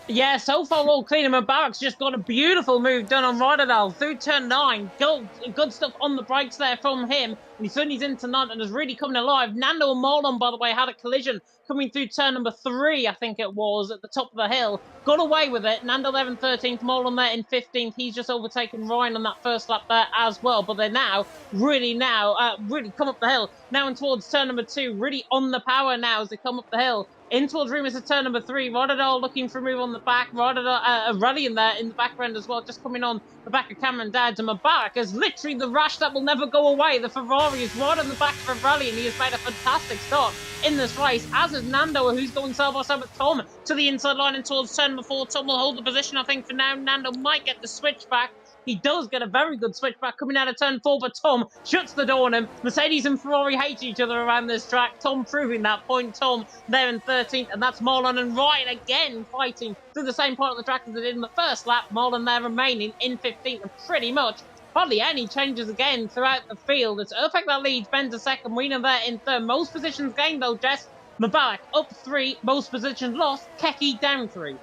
Yeah, so far all clean, and Mubarak's just got a beautiful move done on Rotterdam through turn 9. Good stuff on the brakes there from him. And he's certainly into 9 and is really coming alive. Nando and Marlon, by the way, had a collision coming through turn number 3, I think it was, at the top of the hill. Got away with it. Nando there in 13th, Marlon there in 15th. He's just overtaken Ryan on that first lap there as well. But they're now really come up the hill. Now in towards turn number 2, really on the power now as they come up the hill. In towards Remus at turn number 3. Rotterdam looking for a move on the back. Rotterdam rallying there in the background as well, just coming on the back of Cameron Dowds. And Mubarak is literally the rash that will never go away. The Ferrari is right on the back of a rally, and he has made a fantastic start in this race, as is Nando, who's going side by side with Tom to the inside line and towards turn number 4. Tom will hold the position, I think, for now. Nando might get the switch back. He does get a very good switchback coming out of turn 4, but Tom shuts the door on him. Mercedes and Ferrari hate each other around this track. Tom proving that point. Tom there in 13th, and that's Marlon and Ryan again fighting through the same part of the track as they did in the first lap. Marlon there remaining in 15th, and pretty much hardly any changes again throughout the field. It's Urpek that leads, Ben's a second, Wiener there in third. Most positions gained though, Jess. Mubarak up 3, most positions lost. Keki down 3.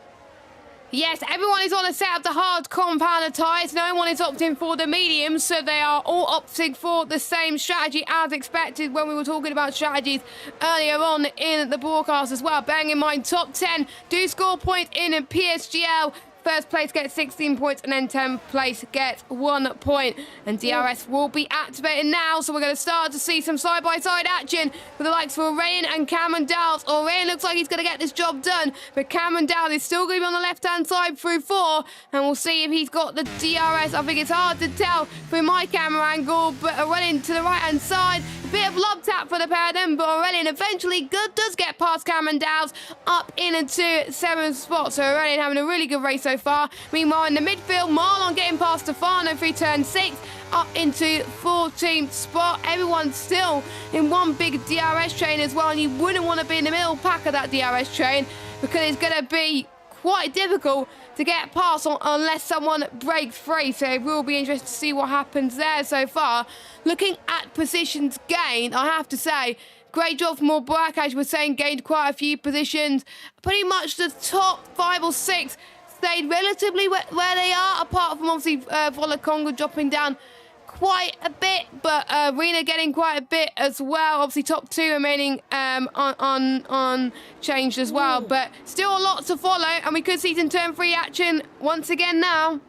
Yes, everyone is on a set of the hard compounder tyres. No one is opting for the mediums, so they are all opting for the same strategy as expected when we were talking about strategies earlier on in the broadcast as well. Bearing in mind, top 10 do score points in a PSGL. First place gets 16 points and then 10th place gets 1 point. And DRS will be activated now, so we're going to start to see some side-by-side action with the likes of Rain and Cameron Dowles. Rain looks like he's going to get this job done, but Cameron Dowles is still going to be on the left-hand side through 4, and we'll see if he's got the DRS. I think it's hard to tell through my camera angle, but Aurelian to the right-hand side. A bit of lob tap for the pair of them, but Aurelian eventually does get past Cameron Dowles up into 7th spot. So Aurelian having a really good race so far. Meanwhile, in the midfield, Marlon getting past Stefano through turn 6 up into 14th spot. Everyone's still in one big DRS train as well, and you wouldn't want to be in the middle pack of that DRS train because it's going to be quite difficult to get past unless someone breaks free. So it will be interesting to see what happens there so far. Looking at positions gained, I have to say, great job from Mubarak, as you were saying, gained quite a few positions. Pretty much the top 5 or 6 stayed relatively where they are, apart from obviously Volakonga dropping down quite a bit, but Rena getting quite a bit as well. Obviously top 2 remaining on changed as well, but still a lot to follow, and we could see some turn 3 action once again now.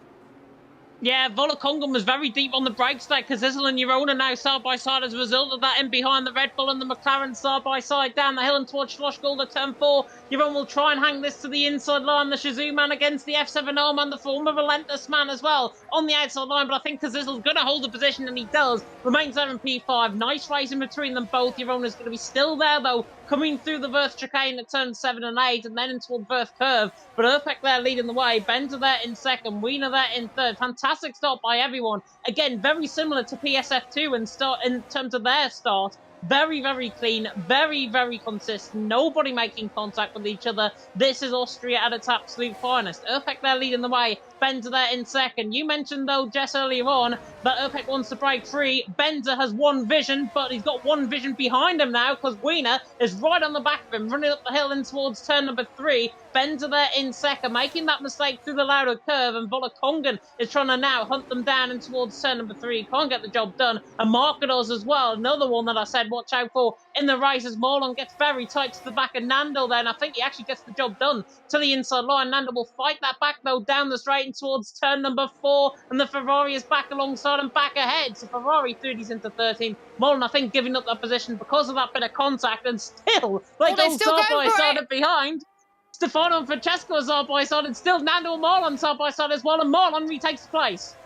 Yeah, Volakongan was very deep on the brakes there because Izzle and Yerona now side by side as a result of that, in behind the Red Bull and the McLaren side by side down the hill and towards Schlossgulda turn 4. Yerona will try and hang this to the inside line. The Shazoo man against the F7R man, the former Relentless man as well on the outside line, but I think Izzle's going to hold the position, and he does. Remains there in P5. Nice race in between them both. Yerona's going to be still there though, coming through the Verth chicane at turns 7 and 8, and then into the Verth curve. But Urpek there leading the way. Bender there in second. Wiener there in third. Fantastic start by everyone. Again, very similar to PSF2 in terms of their start. Very, very clean, very, very consistent. Nobody making contact with each other. This is Austria at its absolute finest. Urpek there leading the way. Bender there in second. You mentioned, though, Jess, earlier on, that Urpek wants to break free. Bender has one vision, but he's got one vision behind him now because Wiener is right on the back of him, running up the hill in towards turn number 3. Bender there in second, making that mistake through the louder curve, and Volakongan is trying to now hunt them down in towards turn number 3. Can't get the job done. And Marcados as well, another one that I said watch out for in the race as Marlon gets very tight to the back of Nando there, and I think he actually gets the job done to the inside line. Nando will fight that back though down the straight and towards turn number 4, and the Ferrari is back alongside and back ahead. So Ferrari 30s into 13. Marlon, I think, giving up that position because of that bit of contact, and still they go side by side and behind. Stefano and Francesco are side by side, and still Nando and Marlon side by side as well, and Marlon retakes place.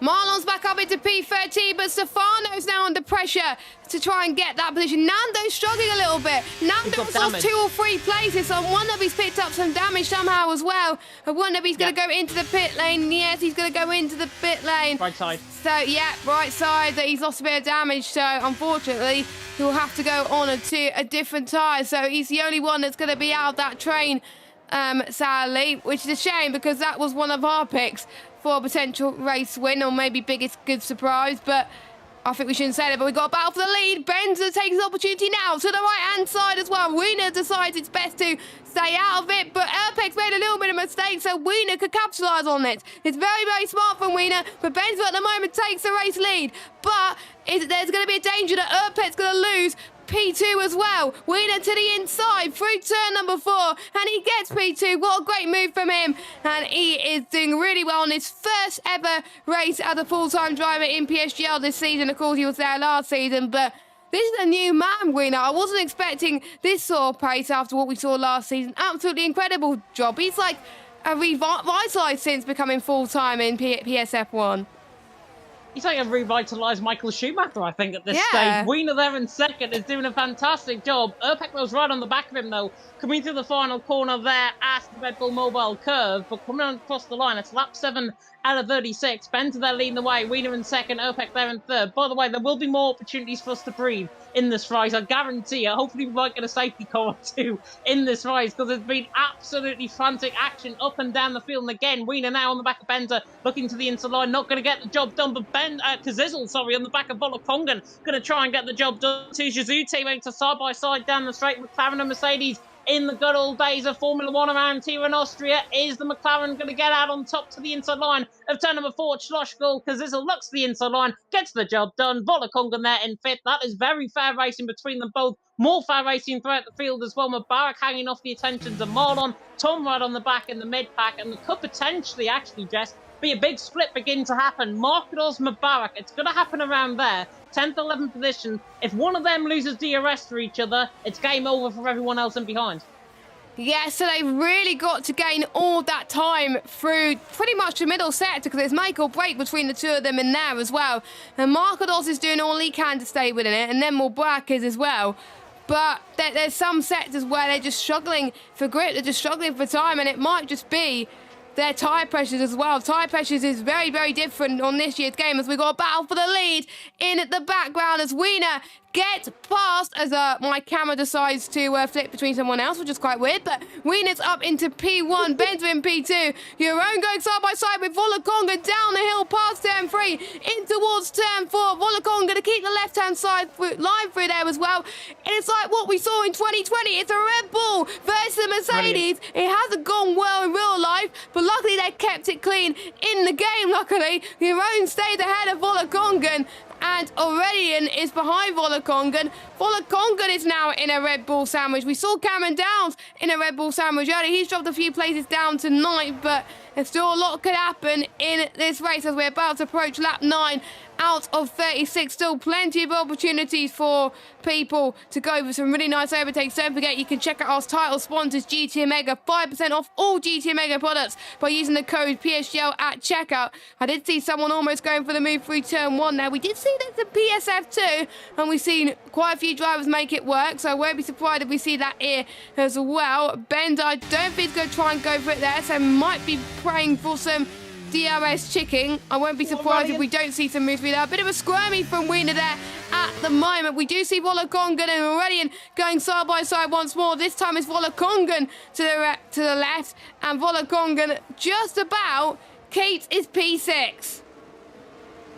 Marlon's back up into P13, but Stefano's now under pressure to try and get that position. Nando's struggling a little bit. Nando's lost 2 or 3 places, so I wonder if he's picked up some damage somehow as well. I wonder if he's going to go into the pit lane. Yes, he's going to go into the pit lane. Right side. So, yeah, right side. He's lost a bit of damage, so unfortunately, he'll have to go on to a different tyre. So he's the only one that's going to be out of that train, sadly, which is a shame because that was one of our picks for a potential race win, or maybe biggest good surprise, but I think we shouldn't say that. But we've got a battle for the lead. Benzer takes the opportunity now to the right-hand side as well. Wiener decides it's best to stay out of it, but Urpek's made a little bit of a mistake, so Wiener could capitalise on it. It's very, very smart from Wiener, but Benzer at the moment takes the race lead. But there's going to be a danger that Urpek's going to lose P2 as well. Wiener to the inside through turn number 4, and he gets P2. What a great move from him, and he is doing really well on his first ever race as a full-time driver in PSGL this season. Of course, he was there last season, but this is a new man, Wiener. I wasn't expecting this sort of pace after what we saw last season. Absolutely incredible job. He's like a revitalised since becoming full-time in PSF1. He's like a revitalised Michael Schumacher, I think, at this stage. Wiener there in second is doing a fantastic job. Urpek was right on the back of him, though, coming through the final corner there at the Red Bull Mobile curve, but coming across the line, it's lap 7 out of 36. Benta there leading the way. Wiener in second. Opek there in third. By the way, there will be more opportunities for us to breathe in this race. I guarantee you. Hopefully, we might get a safety car or two in this race because there's been absolutely frantic action up and down the field. And again, Wiener now on the back of Benta, looking to the inside line, not going to get the job done. But Kazizel, on the back of Volokongan, going to try and get the job done. Two Shizou teammates are side by side down the straight. McLaren and Mercedes in the good old days of Formula One around here in Austria. Is the McLaren going to get out on top to the inside line of turn number 4, Schlossgall? Kazizel looks to the inside line, gets the job done. Volokongan there in 5th. That is very fair racing between them both. More fair racing throughout the field as well. Mubarak hanging off the attentions of Marlon. Tom right on the back in the mid-pack. And there could potentially, actually, Jess, be a big split begin to happen. Markedos, Mubarak. It's going to happen around there. 10th, 11th position. If one of them loses DRS to each other, it's game over for everyone else in behind. Yeah, so they've really got to gain all that time through pretty much the middle sector because there's make or break between the two of them in there as well. And Markedos is doing all he can to stay within it, and then Mubarak is as well. But there's some sectors where they're just struggling for grip, they're just struggling for time, and it might just be their tyre pressures as well. Tyre pressures is very, very different on this year's game as we've got a battle for the lead in the background as Wiener gets past as my camera decides to flip between someone else, which is quite weird, but Wiener's up into P1, Benta in P2, Jeroen going side by side with Volokonga down the hill past turn 3, in towards turn 4, Volokonga to keep the left-hand side line through there as well. And it's like what we saw in 2020, it's a Red Bull versus a Mercedes. It hasn't gone well in real life, but luckily they kept it clean in the game, luckily. Jeroen stayed ahead of Volokonga, and Aurelian is behind Volokongan. Volokongan is now in a Red Bull sandwich. We saw Cameron Downs in a Red Bull sandwich earlier. He's dropped a few places down to 9th, but there's still a lot could happen in this race as we're about to approach lap 9 out of 36. Still plenty of opportunities for people to go for some really nice overtakes. Don't forget, you can check out our title sponsors, GT Omega. 5% off all GT Omega products by using the code PSGL at checkout. I did see someone almost going for the move through turn 1 there. We did see that the PSF too, and we've seen quite a few drivers make it work, so I won't be surprised if we see that here as well. Benda, I don't think he's going to try and go for it there, so might be praying for some DRS chicking. I won't be surprised if we don't see some moves there. A bit of a squirmy from Wiener there at the moment. We do see Volokongan and Aurelian going side by side once more. This time it's Volokongan to the left, and Volokongan just about keeps his P6.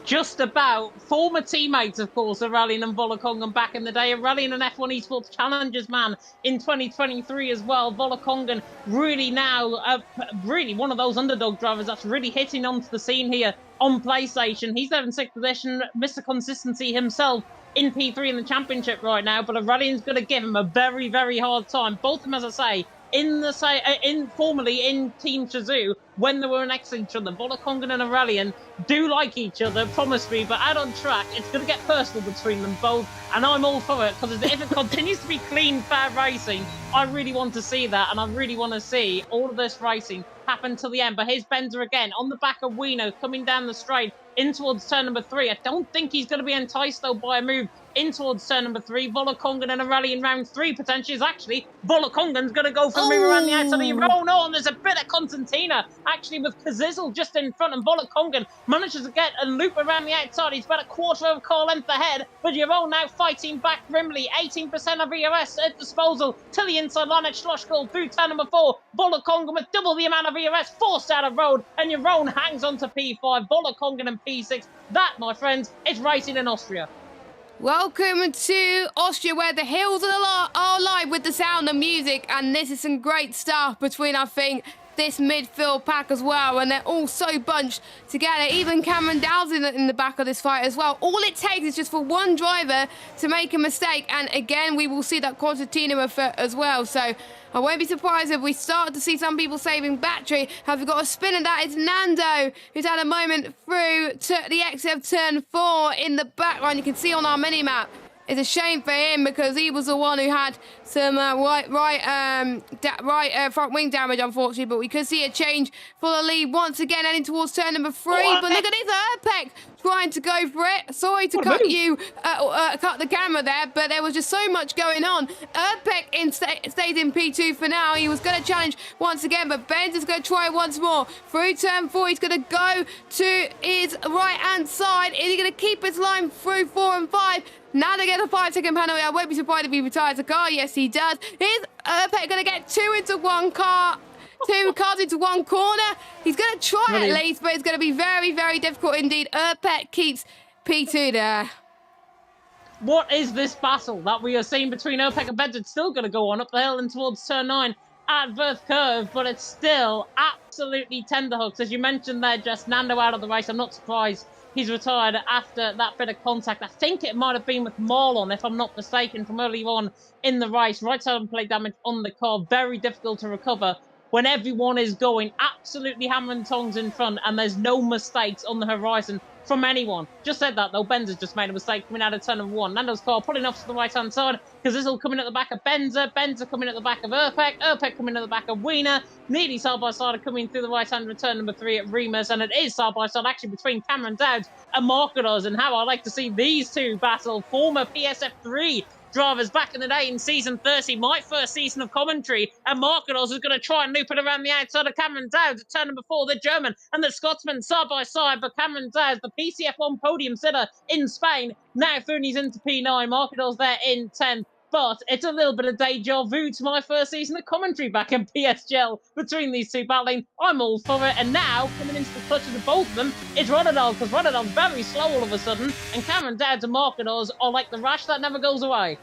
Just about. Former teammates, of course, Aurelian and Volokongan back in the day. Aurelian an F1 Esports Challengers man in 2023 as well. Volokongan really now, really one of those underdog drivers that's really hitting onto the scene here on PlayStation. He's there in 6th position, Mr. Consistency himself in P3 in the championship right now, but Aurelian's going to give him a very, very hard time. Both of them, as I say, formerly in Team Shizou, when they were next to each other. Volokongan and Aurelian do like each other, promise me, but out on track, it's going to get personal between them both, and I'm all for it, because if it continues to be clean, fair racing, I really want to see that, and I really want to see all of this racing happen till the end. But here's Bender again, on the back of Wiener, coming down the straight, in towards turn number 3. I don't think he's going to be enticed, though, by a move in towards turn number 3. Volokongan and Aurelian round 3 potentially is actually Volokongan's going to go for a move around the outside of your own. Oh, and there's a bit of Constantina actually with Kazizel just in front, and Volokongan manages to get a loop around the outside. He's about a quarter of a car length ahead, but Jeroen now fighting back grimly. 18% of ERS at disposal to the inside line at Schlossgall through turn number 4. Volokongan with double the amount of ERS forced out of road, and Jeroen hangs on to P5. Volokongan and P6. That, my friends, is racing in Austria. Welcome to Austria, where the hills are alive with the sound of music, and this is some great stuff between, I think, this midfield pack as well, and they're all so bunched together. Even Cameron Dow's in the back of this fight as well. All it takes is just for one driver to make a mistake, and again, we will see that Constantino effect as well. So I won't be surprised if we start to see some people saving battery. Have we got a spinner? That is Nando, who's had a moment through to the exit of turn 4 in the background. You can see on our mini-map. It's a shame for him because he was the one who had some right front wing damage, unfortunately. But we could see a change for the lead once again, heading towards turn number 3. But look at this, Erpek trying to go for it. Sorry to cut the camera there, but there was just so much going on. Urpek stayed in P2 for now. He was going to challenge once again, but Benz is going to try once more. Through turn 4, he's going to go to his right-hand side. Is he going to keep his line through 4 and 5? Now they get a 5-second penalty. I won't be surprised if he retires the car. Yes, he does. Is Urpek going to get 2 into 1 car? 2 cars into 1 corner. He's going to try at least, but it's going to be very, very difficult indeed. Urpek keeps P2 there. What is this battle that we are seeing between Urpek and Benz? It's still going to go on up the hill and towards turn 9 at Verth Curve, but it's still absolutely tenderhooks. As you mentioned there, just Nando out of the race. I'm not surprised he's retired after that bit of contact. I think it might have been with Marlon, if I'm not mistaken, from early on in the race. Right side and plate damage on the car. Very difficult to recover when everyone is going absolutely hammer and tongs in front and there's no mistakes on the horizon from anyone. Just said that, though. Benz has just made a mistake coming out of turn number 1. Nando's car pulling off to the right-hand side because this will come in at the back of Benza. Benza coming at the back of Urpek. Urpek coming at the back of Wiener. Nearly side-by-side are coming through the right-hand return number 3 at Remus. And it is side-by-side actually between Cameron Dowd and Markedos. And how I like to see these two battle. Former PSF3 drivers back in the day in season 30, my first season of commentary, and Markedos is going to try and loop it around the outside of Cameron Dowd at turn number 4, the German and the Scotsman side by side, but Cameron Dowd, the PCF1 podium sitter in Spain, now Fooney's into P9, Markedos there in 10th. But it's a little bit of deja vu to my first season of commentary back in PSGL between these two battling. I'm all for it. And now, coming into the clutches of both of them, is Rotterdam, because Rotterdam's very slow all of a sudden. And Cameron Dowd and Markedos are like the rash that never goes away.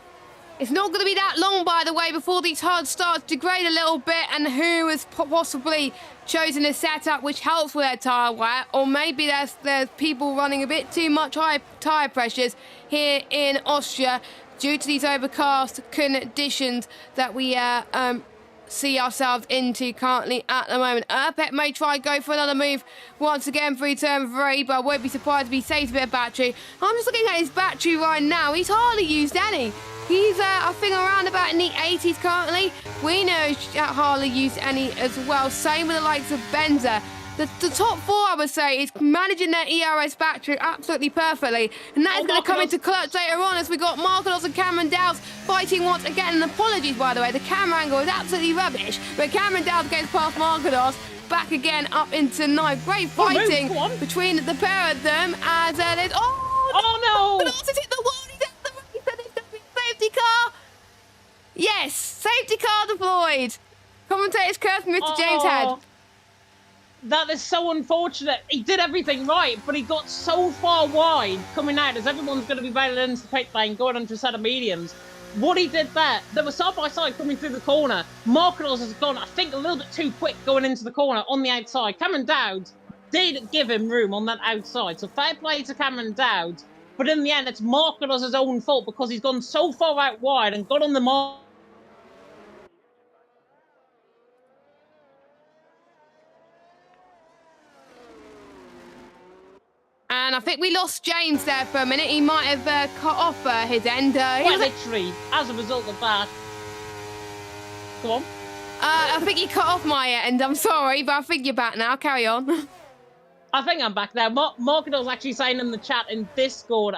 It's not going to be that long, by the way, before these hards start to degrade a little bit, and who has possibly chosen a setup which helps with their tyre wear, or maybe there's people running a bit too much high tyre pressures here in Austria due to these overcast conditions that we see ourselves into currently at the moment. Urpek may try and go for another move once again for turn 3, but I won't be surprised if he saves a bit of battery. I'm just looking at his battery right now. He's hardly used any. He's, I think, around about in the 80s currently. We know hardly used any as well. Same with the likes of Benza. The top 4, I would say, is managing their ERS battery absolutely perfectly. And that is going to come into clutch later on as we got Markedos and Cameron Dowd fighting once again. And apologies, by the way, the camera angle is absolutely rubbish. But Cameron Dowd gets past Markedos, back again up into 9th. Great fighting between the pair of them as there's... Oh no! Markedos has hit the wall. He's out the race. And there's going to be a safety car. Yes, safety car deployed. Commentators cursed Mr. James Head. That is so unfortunate. He did everything right, but he got so far wide coming out as everyone's going to be bailing into the pit lane, going onto a set of mediums. What he did there, they were side by side coming through the corner. Markedos has gone, I think, a little bit too quick going into the corner on the outside. Cameron Dowd did give him room on that outside, so fair play to Cameron Dowd. But in the end, it's Markedos' own fault because he's gone so far out wide and got on the mark. And I think we lost James there for a minute. He might have cut off his end. Well, literally, as a result of that. Go on. I think he cut off my end. I'm sorry, but I think you're back now. Carry on. I think I'm back there. Markedo's actually saying in the chat in Discord,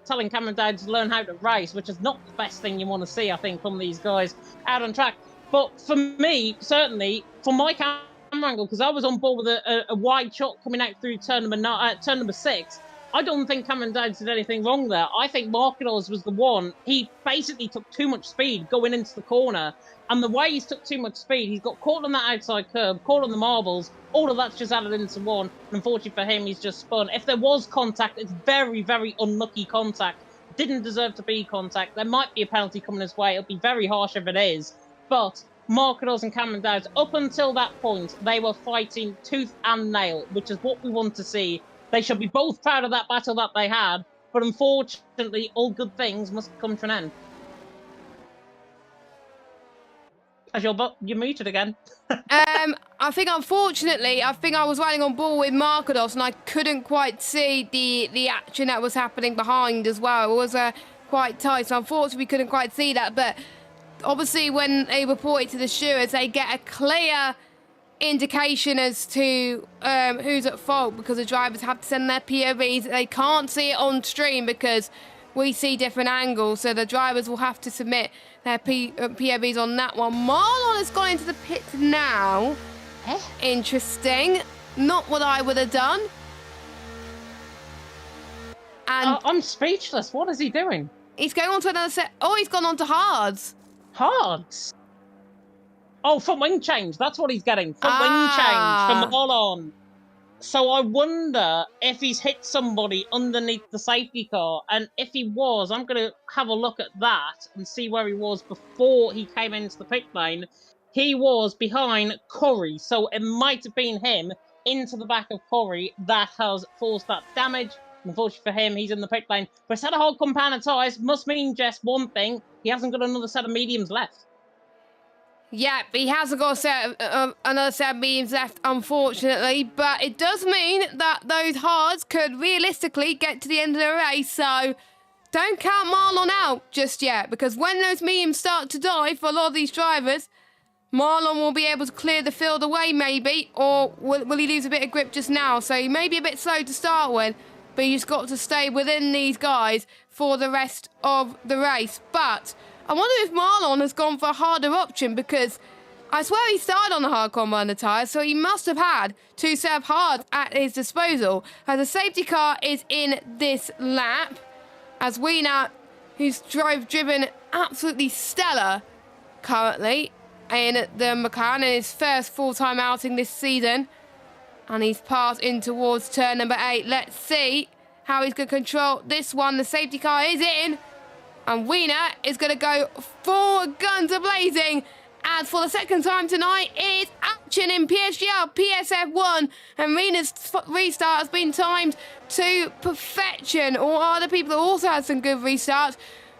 telling Cameron Dowd to learn how to race, which is not the best thing you want to see, I think, from these guys out on track. But for me, certainly, from my camera angle, because I was on board with a wide shot coming out through turn number 6, I don't think Cameron Dowd did anything wrong there. I think Markedos was the one. He basically took too much speed going into the corner. And the way he's took too much speed, he's got caught on that outside curb, caught on the marbles. All of that's just added into one. And unfortunately for him, he's just spun. If there was contact, it's very, very unlucky contact. Didn't deserve to be contact. There might be a penalty coming his way. It'll be very harsh if it is. But Markedos and Cameron Dowd, up until that point, they were fighting tooth and nail, which is what we want to see. They should be both proud of that battle that they had, but unfortunately, all good things must come to an end. As you're muted again. I think, unfortunately, I was riding on board with Markedos, and I couldn't quite see the action that was happening behind as well. It was quite tight, so unfortunately, we couldn't quite see that, but obviously, when they report it to the stewards, they get a clear indication as to who's at fault, because the drivers have to send their POVs. They can't see it on stream because we see different angles, so the drivers will have to submit their POVs on that one. Marlon has gone into the pit now. Interesting. Not what I would have done. And I'm speechless. What is he doing? he's going on to another set. Oh, he's gone on to hards. Hards? Oh, from wing change. That's what he's getting. From wing change. From Marlon. So I wonder if he's hit somebody underneath the safety car. And if he was, I'm going to have a look at that and see where he was before he came into the pit lane. He was behind Curry. So it might have been him into the back of Curry that has caused that damage. Unfortunately for him, he's in the pit lane. But a set of hard compound of tyres must mean just one thing. He hasn't got another set of mediums left. Yeah, he hasn't got another set of mediums left, unfortunately. But it does mean that those hards could realistically get to the end of the race. So don't count Marlon out just yet, because when those mediums start to die for a lot of these drivers, Marlon will be able to clear the field away maybe, or will he lose a bit of grip just now? So he may be a bit slow to start with, but he's got to stay within these guys for the rest of the race. But I wonder if Marlon has gone for a harder option, because I swear he started on the hard combo on the tyres, so he must have had two set of hards at his disposal. As the safety car is in this lap, as Wiener, who's driven absolutely stellar currently in the McLaren in his first full-time outing this season, and he's passed in towards turn number 8. Let's see how he's going to control this one. The safety car is in, and Wiener is going to go full guns a-blazing. As for the second time tonight, it's action in PSGL, PSF1, and Wiener's restart has been timed to perfection. Or other people have also had some good restarts,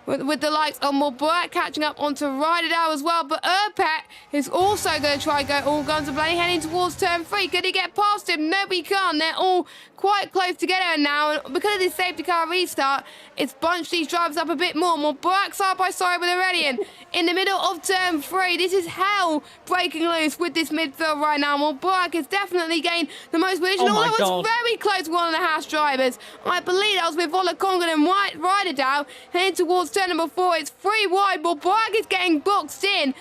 with the likes of Mulbert catching up onto Ryder as well. But Urpet is also going to try and go all guns a-blazing, heading towards turn 3. Could he get past him? No, he can't. They're all quite close together now, and because of this safety car restart, it's bunched these drivers up a bit more. Mulbert side by side with Aurelian in the middle of turn 3. This is hell breaking loose with this midfield right now. Mulbert has definitely gained the most position, although it was very close to one of the Haas drivers. I believe that was with Volakongan and Ryder heading towards turn number 4. It's 3 wide. Mulbert is getting boxed in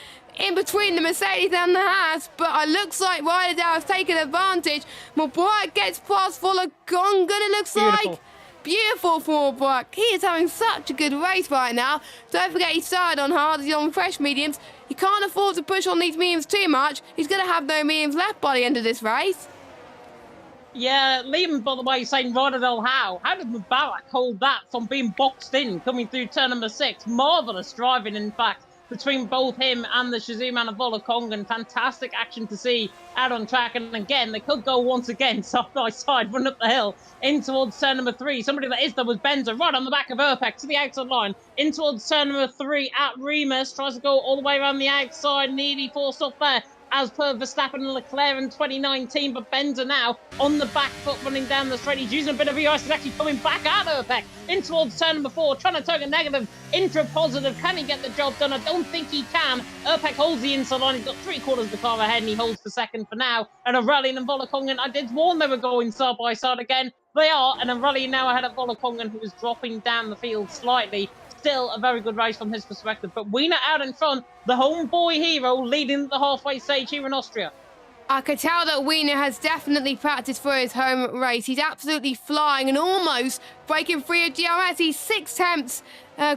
between the Mercedes and the Haas, but it looks like Ryder has taken advantage. Mulbert gets past Volakongan, it looks like. Beautiful for Mulbert. He is having such a good race right now. Don't forget he started on hard, he's on fresh mediums. He can't afford to push on these mediums too much. He's going to have no mediums left by the end of this race. Yeah, Liam, by the way, saying Rodadell how did Mubarak hold that from being boxed in coming through turn number 6? Marvellous driving, in fact, between both him and the Shazuman and Volakongan. Fantastic action to see out on track. And again, they could go once again side by side, run up the hill in towards turn number 3. Somebody that is there was Benza right on the back of Urpek to the outside line in towards turn number 3 at Remus. Tries to go all the way around the outside, nearly forced off there, as per Verstappen and Leclerc in 2019, but Benza now on the back foot running down the straight. He's using a bit of EIS, he's actually coming back at Urpek in towards turn number 4, trying to turn a negative into a positive. Can he get the job done? I don't think he can. Urpek holds the inside line, he's got 3/4 of the car ahead, and he holds the second for now. And Aurelian and Volakongan, I did warn they were going side by side again. They are, and Aurelian now ahead of Volakongan, who is dropping down the field slightly. Still a very good race from his perspective, but Wiener out in front, the homeboy hero leading the halfway stage here in Austria. I could tell that Wiener has definitely practiced for his home race. He's absolutely flying and almost breaking free of DRS. He's 6 tenths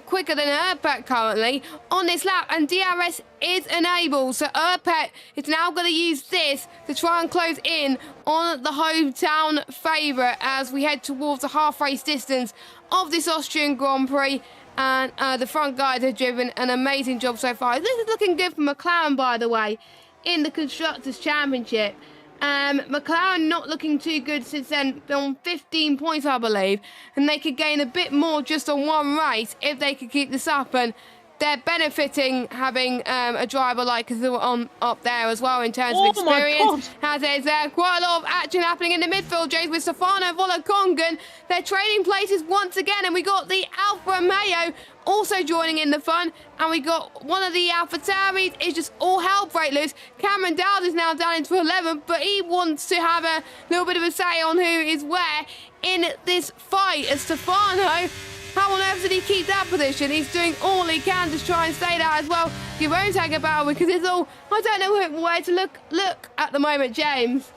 quicker than Urpet currently on this lap, and DRS is enabled. So Urpet is now going to use this to try and close in on the hometown favourite as we head towards the half race distance of this Austrian Grand Prix. And the front guys have driven an amazing job so far. This is looking good for McLaren, by the way, in the Constructors' Championship. McLaren not looking too good since then, on 15 points, I believe. And they could gain a bit more just on one race if they could keep this up. And they're benefiting having a driver like Kazoo on up there as well in terms Oh of my experience. God. As there's quite a lot of action happening in the midfield, James, with Stefano Volakongan. They're trading places once again, and we got the Alfa Romeo also joining in the fun, and we got one of the Alpha Tauris. It's just all hell break loose. Cameron Dowd is now down into 11th, but he wants to have a little bit of a say on who is where in this fight. As Stefano, how on earth did he keep that position? He's doing all he can to try and stay there as well. You won't take a battle because it's all, I don't know where to look at the moment, James.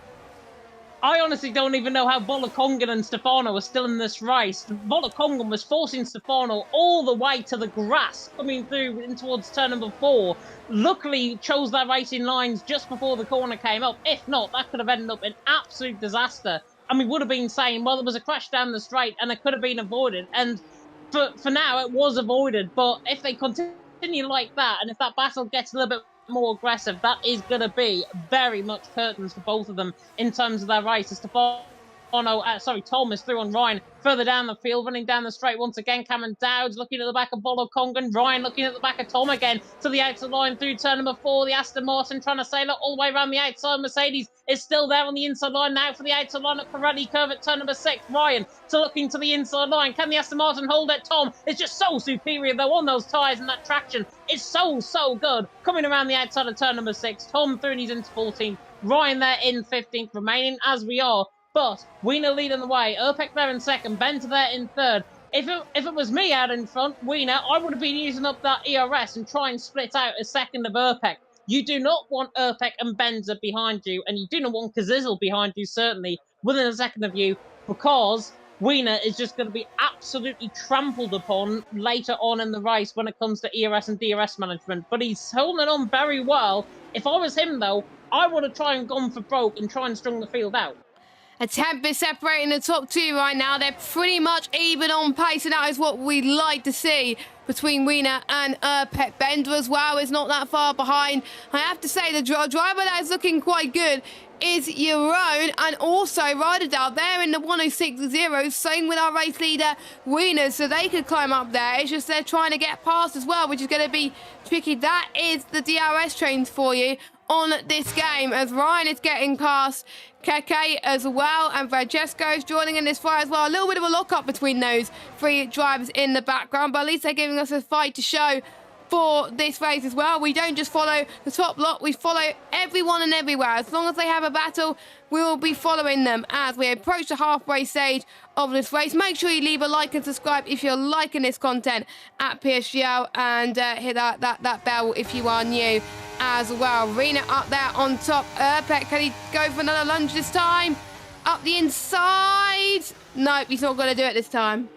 I honestly don't even know how Volakongan and Stefano are still in this race. Volakongan was forcing Stefano all the way to the grass, coming through in towards turn number 4. Luckily, chose that racing lines just before the corner came up. If not, that could have ended up in absolute disaster. And we would have been saying, well, there was a crash down the straight and it could have been avoided. And for now, it was avoided. But if they continue like that, and if that battle gets a little bit more aggressive, that is going to be very much curtains for both of them in terms of their race. Tom is through on Ryan further down the field, running down the straight once again. Cameron Dowd's looking at the back of Volakongan. Ryan looking at the back of Tom again to the outside line through turn number 4. The Aston Martin trying to sail it all the way around the outside. Mercedes is still there on the inside line now for the outside line at Pirelli curve at turn number 6. Ryan looking to the inside line. Can the Aston Martin hold it? Tom is just so superior though on those tyres, and that traction is so good. Coming around the outside of turn number 6. Tom through and he's into 14th. Ryan there in 15th, remaining as we are. But Wiener leading the way, Erpek there in second, Benta there in third. If it was me out in front, Wiener, I would have been using up that ERS and try and split out a second of Erpek. You do not want Erpek and Benza behind you, and you do not want Kazizel behind you, certainly, within a second of you, because Wiener is just going to be absolutely trampled upon later on in the race when it comes to ERS and DRS management. But he's holding on very well. If I was him, though, I would have tried and gone for broke and try and strung the field out. A tempest separating the top two right now. They're pretty much even on pace, and that is what we'd like to see between Wiener and Erpek. Bender as well is not that far behind. I have to say the driver that is looking quite good is your own, and also Ryderdale there in the 106.0, same with our race leader Wiener, so they could climb up there. It's just they're trying to get past as well, which is going to be tricky. That is the DRS trains for you on this game, as Ryan is getting past Keke as well, and Francesco is joining in this fight as well. A little bit of a lock-up between those three drivers in the background, but at least they're giving us a fight to show for this race as well. We don't just follow the top lot, we follow everyone and everywhere. As long as they have a battle, we will be following them as we approach the halfway stage of this race. Make sure you leave a like and subscribe if you're liking this content at PSGL, and hit that bell if you are new as well. Rena up there on top. Erpek, can he go for another lunge this time? Up the inside. Nope, he's not going to do it this time.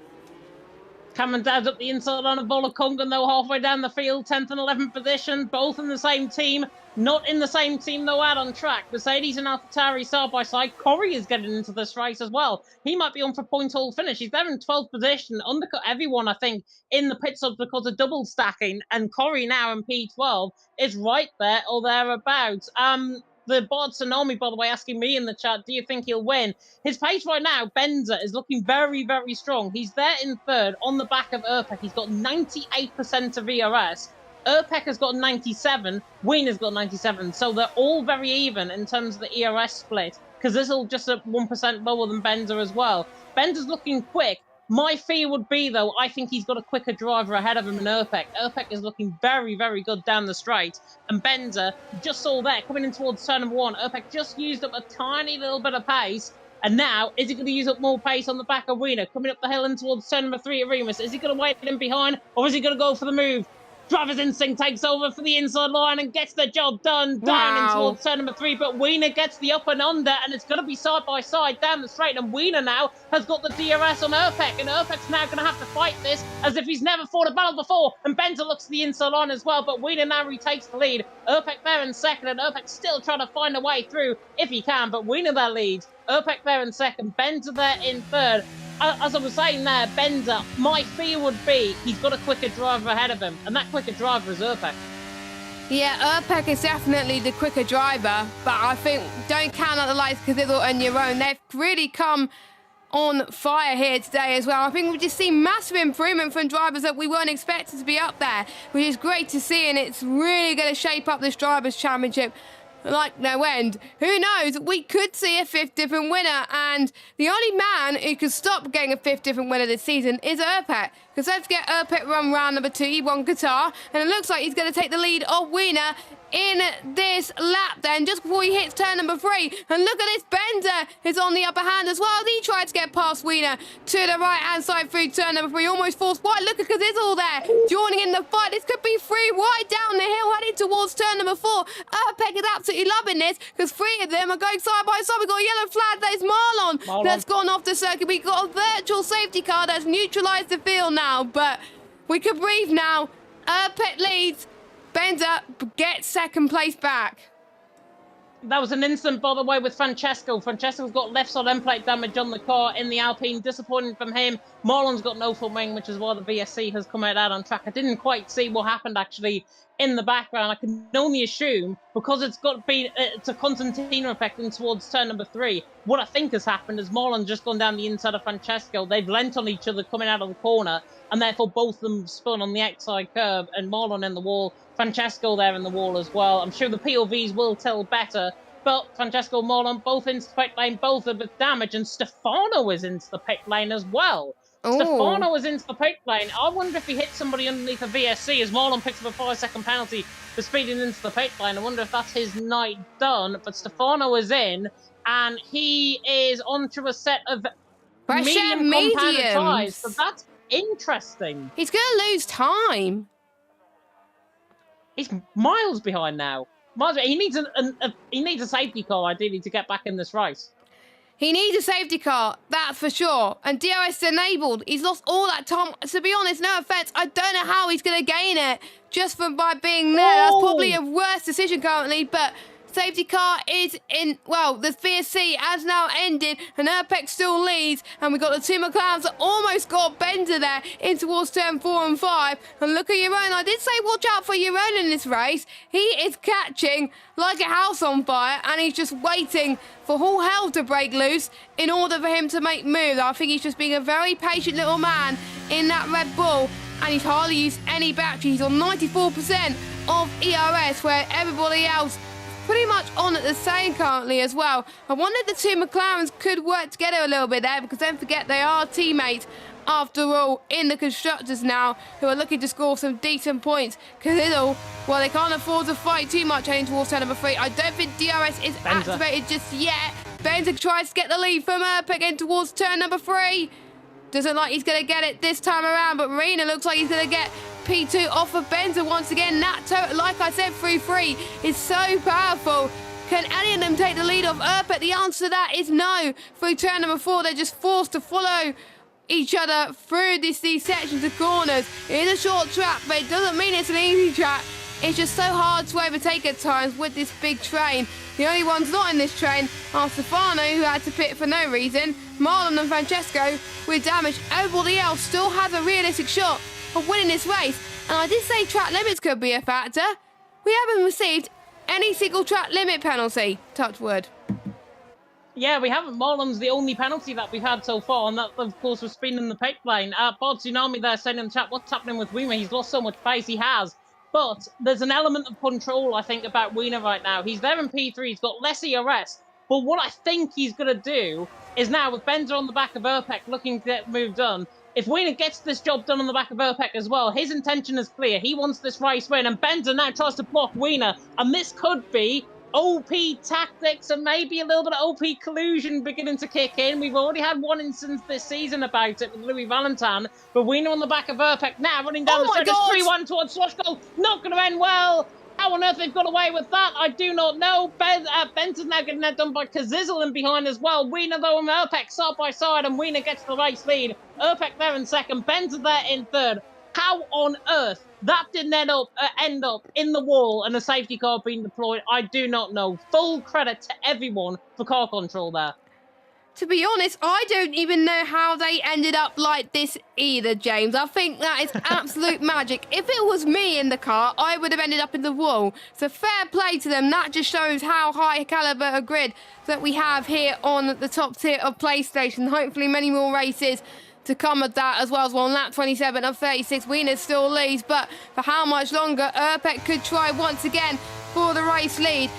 Cameron Dowd up the inside line of Volakongan, though, halfway down the field, 10th and 11th position, both in the same team. Not in the same team, though, out on track. Mercedes and AlphaTauri side by side. Corey is getting into this race as well. He might be on for point-all finish. He's there in 12th position, undercut everyone, I think, in the pit stops because of double stacking. And Corey now in P12 is right there or thereabouts. The bot Tsunami, by the way, asking me in the chat, do you think he'll win? His pace right now, Benza, is looking very, very strong. He's there in third on the back of Erpek. He's got 98% of ERS. Erpek has got 97, Wiener's got 97, so they're all very even in terms of the ERS split, because this will just at 1% lower than Benza as well. Benza's looking quick. My fear would be, though, I think he's got a quicker driver ahead of him in Erpek. Erpek is looking very, very good down the straight, and Benza, just saw there, coming in towards turn number 1, Erpek just used up a tiny little bit of pace. And now, is he going to use up more pace on the back of Wiener? Coming up the hill in towards turn number 3 at Remus. Is he going to wait him behind, or is he going to go for the move? Driver's instinct takes over for the inside line and gets the job done. Down in towards turn number 3, but Wiener gets the up and under, and it's going to be side by side down the straight. And Wiener now has got the DRS on Erpek, and Erpek's now going to have to fight this as if he's never fought a battle before. And Benza looks to the inside line as well, but Wiener now retakes the lead. Erpek there in second, and Erpek still trying to find a way through if he can, but Wiener there leads. Erpek there in second, Benza there in third. As I was saying there, Benza, my fear would be he's got a quicker driver ahead of him, and that quicker driver is Erpek. Yeah, Erpek is definitely the quicker driver, but I think don't count out the lights because they're on your own. They've really come on fire here today as well. I think we've just seen massive improvement from drivers that we weren't expecting to be up there, which is great to see, and it's really going to shape up this Drivers' Championship like no end. Who knows? We could see a 5th different winner, and the only man who could stop getting a 5th different winner this season is Urpet. Because let's get Urpet run round number 2. He won Qatar, and it looks like he's going to take the lead of Wiener in this lap then, just before he hits turn number 3. And look at this, Bender is on the upper hand as well. He tried to get past Wiener to the right-hand side through turn number 3, almost forced wide. Look at Kazizel there, joining in the fight. This could be 3 wide down the hill, heading towards turn number 4. Urpek is absolutely loving this, because 3 of them are going side by side. We've got a yellow flag, that is Marlon that's gone off the circuit. We've got a virtual safety car that's neutralised the field now, but we can breathe now. Urpek leads. Bender gets second place back. That was an instant, by the way, with Francesco. Francesco's got left side end plate damage on the car in the Alpine. Disappointing from him. Marlon's got no full wing, which is why the VSC has come out on track. I didn't quite see what happened, actually, in the background. I can only assume, because it's a Constantino effect in towards turn number 3. What I think has happened is Marlon's just gone down the inside of Francesco. They've lent on each other coming out of the corner, and therefore both of them spun on the outside curb, and Marlon in the wall, Francesco there in the wall as well. I'm sure the POVs will tell better, but Francesco and Marlon both into the pit lane, both a bit damaged, and Stefano is into the pit lane as well. Ooh. Stefano is into the pit lane. I wonder if he hits somebody underneath the VSC as Marlon picks up a 5-second penalty for speeding into the pit lane. I wonder if that's his night done, but Stefano is in, and he is onto a set of medium compounded tyres, so that's interesting. He's going to lose time. He's miles behind now. He needs a safety car, ideally, to get back in this race. He needs a safety car, that's for sure. And DRS is enabled. He's lost all that time. To be honest, no offence, I don't know how he's going to gain it just by being there. That's probably a worse decision currently, but safety car is in. Well, the VSC has now ended, and Urpek still leads, and we've got the 2 McLarens that almost got Bender there in towards turn 4 and 5. And look at Jeroen. I did say watch out for Jeroen in this race. He is catching like a house on fire, and he's just waiting for all hell to break loose in order for him to make moves. I think he's just being a very patient little man in that Red Bull, and he's hardly used any battery. He's on 94% of ERS, where everybody else pretty much on at the same currently as well. I wonder if the 2 McLarens could work together a little bit there, because don't forget they are teammates after all in the constructors now, who are looking to score some decent points. Kazizel, well, they can't afford to fight too much heading towards turn number 3. I don't think DRS is activated just yet. Bender tries to get the lead from Urpek in towards turn number 3. Doesn't like he's going to get it this time around, but Marina looks like he's going to get P2 off of Bender once again. That, like I said, 3-3 is so powerful. Can any of them take the lead off Urpek? The answer to that is no. Through turn number 4, they're just forced to follow each other through these sections of corners. It is a short track, but it doesn't mean it's an easy track. It's just so hard to overtake at times with this big train. The only ones not in this train are Stefano, who had to pit for no reason, Marlon and Francesco with damage. Everybody else still has a realistic shot of winning this race. And I did say track limits could be a factor. We haven't received any single track limit penalty, touch wood. Yeah, we haven't. Marlon's the only penalty that we've had so far, and that, of course, was speeding in the pit lane. Bod Tsunami there saying in the chat, what's happening with Wiener? He's lost so much pace, he has. But there's an element of control, I think, about Wiener right now. He's there in P3, he's got less ERS. But what I think he's going to do is now, with Bender on the back of Urpek looking to get the move done, if Wiener gets this job done on the back of Urpek as well, his intention is clear. He wants this race win, and Bender now tries to block Wiener. And this could be OP tactics and maybe a little bit of OP collusion beginning to kick in. We've already had one instance this season about it with Louis Valentin, but Wiener on the back of Urpek now running down the circus 3-1 towards Sloshko. Not going to end well. How on earth they've got away with that, I do not know. Benton's now getting that done by Kazizel in behind as well. Wiener, though, and Urpek side by side, and Wiener gets the race lead. Urpek there in second, Benton there in third. How on earth that didn't end up in the wall and a safety car being deployed, I do not know. Full credit to everyone for car control there. To be honest, I don't even know how they ended up like this either, James. I think that is absolute magic. If it was me in the car, I would have ended up in the wall. So fair play to them. That just shows how high caliber a grid that we have here on the top tier of PlayStation. Hopefully many more races to come at that as well. On lap 27 of 36, Wiener still leads, but for how much longer? Urpek could try once again for the race lead.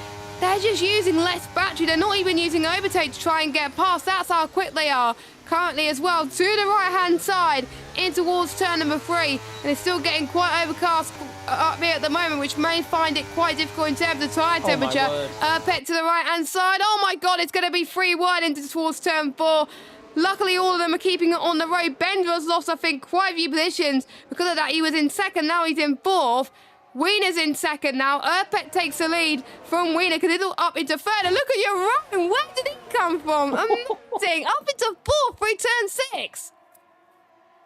They're just using less battery. They're not even using overtake to try and get past. That's how quick they are currently as well. To the right-hand side, in towards turn number 3. And it's still getting quite overcast up here at the moment, which may find it quite difficult in terms of tyre temperature. Pet to the right-hand side. Oh, my God, it's going to be free wide into towards turn 4. Luckily, all of them are keeping it on the road. Bender has lost, I think, quite a few positions. Because of that, he was in second. Now he's in 4th. Wiener's in second now. Urpek takes the lead from Wiener because it's all up into third. And look at your run. Where did he come from? Amazing. Up into 4th, through turn 6.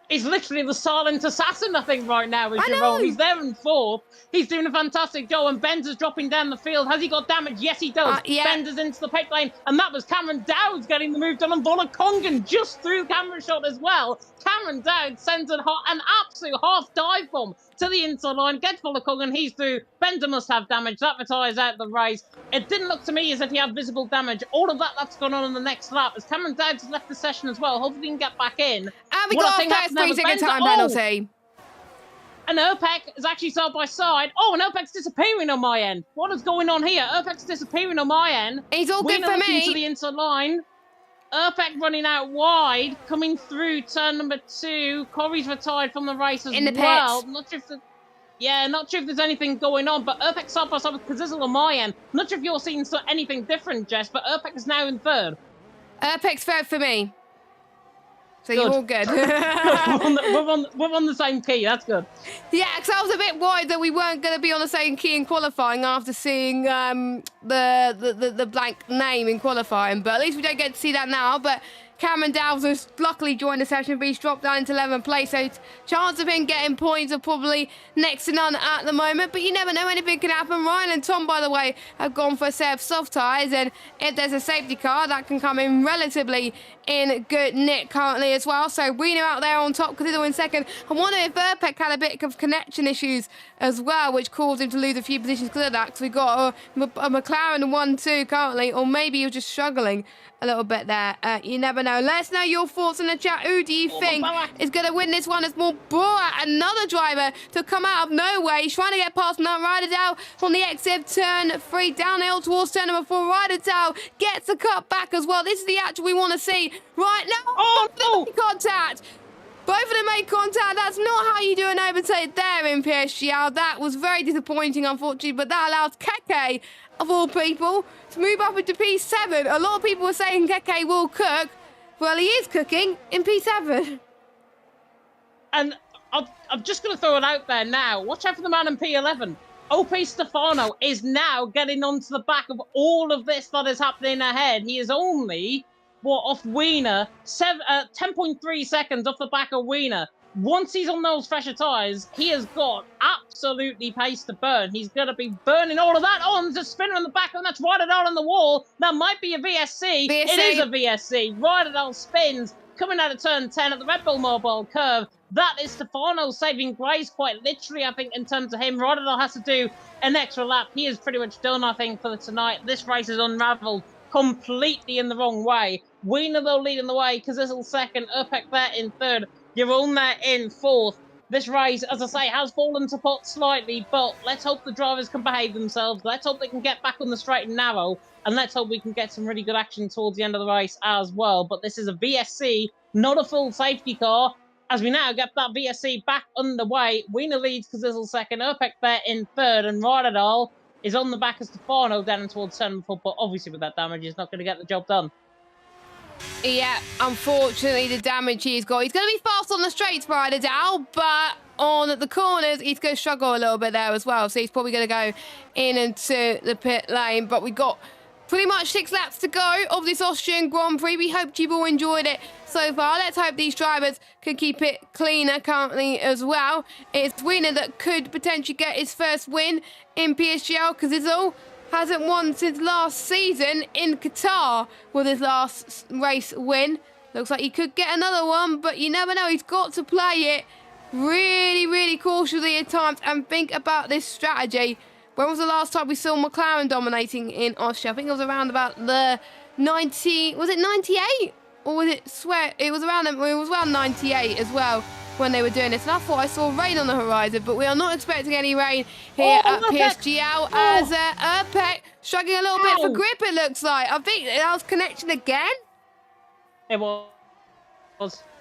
He's literally the silent assassin, I think, right now with Jerome. He's there in 4th. He's doing a fantastic job, and Bender's dropping down the field. Has he got damage? Yes, he does. Yeah. Bender's into the pit lane, and that was Cameron Dowds getting the move done on Volakongan just through camera shot as well. Cameron Dowds sends an absolute half dive bomb to the inside line, gets Volakongan, he's through. Bender must have damage. That retires out the race. It didn't look to me as if he had visible damage. All of that's gone on in the next lap as Cameron Dowds has left the session as well. Hopefully he can get back in. And we got our first 3-second time penalty. And Urpek is actually side by side. Oh, and Urpek's disappearing on my end. What is going on here? Urpek's disappearing on my end. He's all good for me. To the inside line. Urpek running out wide, coming through turn number 2. Corey's retired from the race as well. Not sure if there's anything going on, but Urpek side by side with Kazizel on my end. Not sure if you're seeing anything different, Jess, but Urpek is now in 3rd. Urpek's 3rd for me. So good. You're all good. we're on the same key. That's good. Yeah, because I was a bit worried that we weren't going to be on the same key in qualifying after seeing the blank name in qualifying. But at least we don't get to see that now. But Cameron Dowds has luckily joined the session, but he's dropped down into 11th place. So chance of him getting points are probably next to none at the moment. But you never know, anything can happen. Ryan and Tom, by the way, have gone for a set of soft tyres. And if there's a safety car, that can come in relatively in good nick currently as well. So Wiener out there on top, Cazillo in second. I wonder if Urpek had a bit of connection issues as well, which caused him to lose a few positions because of that. Because we got a McLaren 1-2 currently, or maybe you're just struggling a little bit there. You never know. Let us know your thoughts in the chat. Who do you think is going to win this one? It's more Borat, another driver to come out of nowhere. He's trying to get past now. Riderdow on the exit, turn 3, downhill towards turn number 4. Riderdow gets the cut back as well. This is the actual we want to see right now. Oh, contact. Both of them made contact. That's not how you do an overtake there in PSGL. That was very disappointing, unfortunately, but that allows Keke, of all people, to move up into P7. A lot of people were saying Keke will cook. Well, he is cooking in P7. And I'm just going to throw it out there now. Watch out for the man in P11. OP Stefano is now getting onto the back of all of this that is happening ahead. He is only, off Wiener, 10.3 seconds off the back of Wiener. Once he's on those fresher tyres, he has got absolutely pace to burn. He's going to be burning all of that. Oh, and there's a spinner in the back, and that's Riderdown on the wall. That might be a VSC. It is a VSC. Riderdown spins, coming out of turn 10 at the Red Bull Mobile curve. That is Stefano saving grace, quite literally, I think, in terms of him. Riderdown has to do an extra lap. He is pretty much done, I think, for tonight. This race is unravelled completely in the wrong way. Wiener, though, leading the way. Kazizel second. Urpek there in 3rd. Jeroen there in 4th. This race, as I say, has fallen to pot slightly, but let's hope the drivers can behave themselves. Let's hope they can get back on the straight and narrow, and let's hope we can get some really good action towards the end of the race as well. But this is a VSC, not a full safety car. As we now get that VSC back underway, Wiener leads Kazizel second, Urpek there in 3rd, and Riderdahl is on the back of Stefano down towards 7th, but obviously with that damage, he's not going to get the job done. Yeah, unfortunately, the damage he's got. He's going to be fast on the straights, Riderdown, but on the corners, he's going to struggle a little bit there as well. So he's probably going to go into the pit lane. But we've got pretty much 6 laps to go of this Austrian Grand Prix. We hope you've all enjoyed it so far. Let's hope these drivers can keep it cleaner currently as well. It's Wiener that could potentially get his first win in PSGL because it's all hasn't won since last season in Qatar with his last race win. Looks like he could get another one, but you never know. He's got to play it really, really cautiously at times and think about this strategy. When was the last time we saw McLaren dominating in Austria? I think it was around about the 90... Was it 98? Or was it... It was around 98 as well when they were doing this. And I thought I saw rain on the horizon, but we are not expecting any rain here at PSGL as Urpek struggling a little bit for grip, it looks like. I think that was connection again. It was.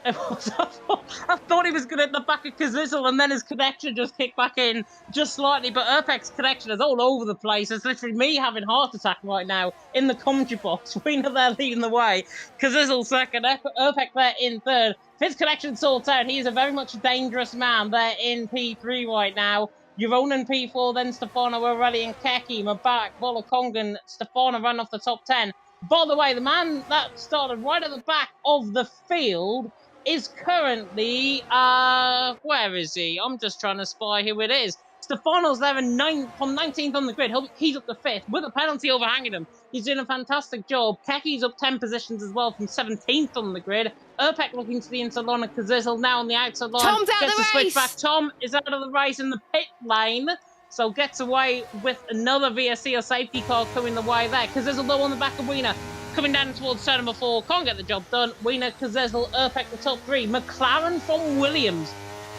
I thought he was going to hit the back of Kazizel, and then his connection just kicked back in just slightly. But Urpek's connection is all over the place. It's literally me having a heart attack right now in the commentary box. We know they're leading the way. Kazizel second, Urpek there in third. If his connection sorts out, he is a very much dangerous man there in P3 right now. Jeroen in P4, then Stefano Morelli and Keki, Mabak, Bolokongan, Stefano ran off the top 10. By the way, the man that started right at the back of the field is currently, where is he? I'm just trying to spy who it is. Stefano's there in from 19th on the grid. He's up to 5th with a penalty overhanging him. He's doing a fantastic job. Keki's up 10 positions as well from 17th on the grid. Urpek looking to the inside line of Kazizel now on the outside line. Tom's out gets the the switch race. back. Tom is out of the race in the pit lane. So gets away with another VSC or safety car coming the way there. Kazizel low on the back of Wiener. Coming down towards turn number 4. Can't get the job done. Wiener, Kazizel, Urpek the top 3. McLaren from Williams.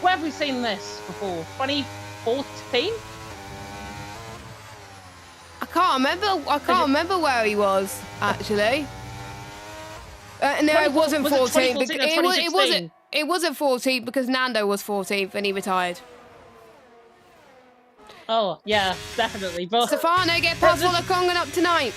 Where have we seen this before? 2014? I can't remember where he was, actually. No, it wasn't 14. It wasn't 14 because Nando was 14th and he retired. Oh, yeah, definitely. But Stefano get past Wolokongan up tonight.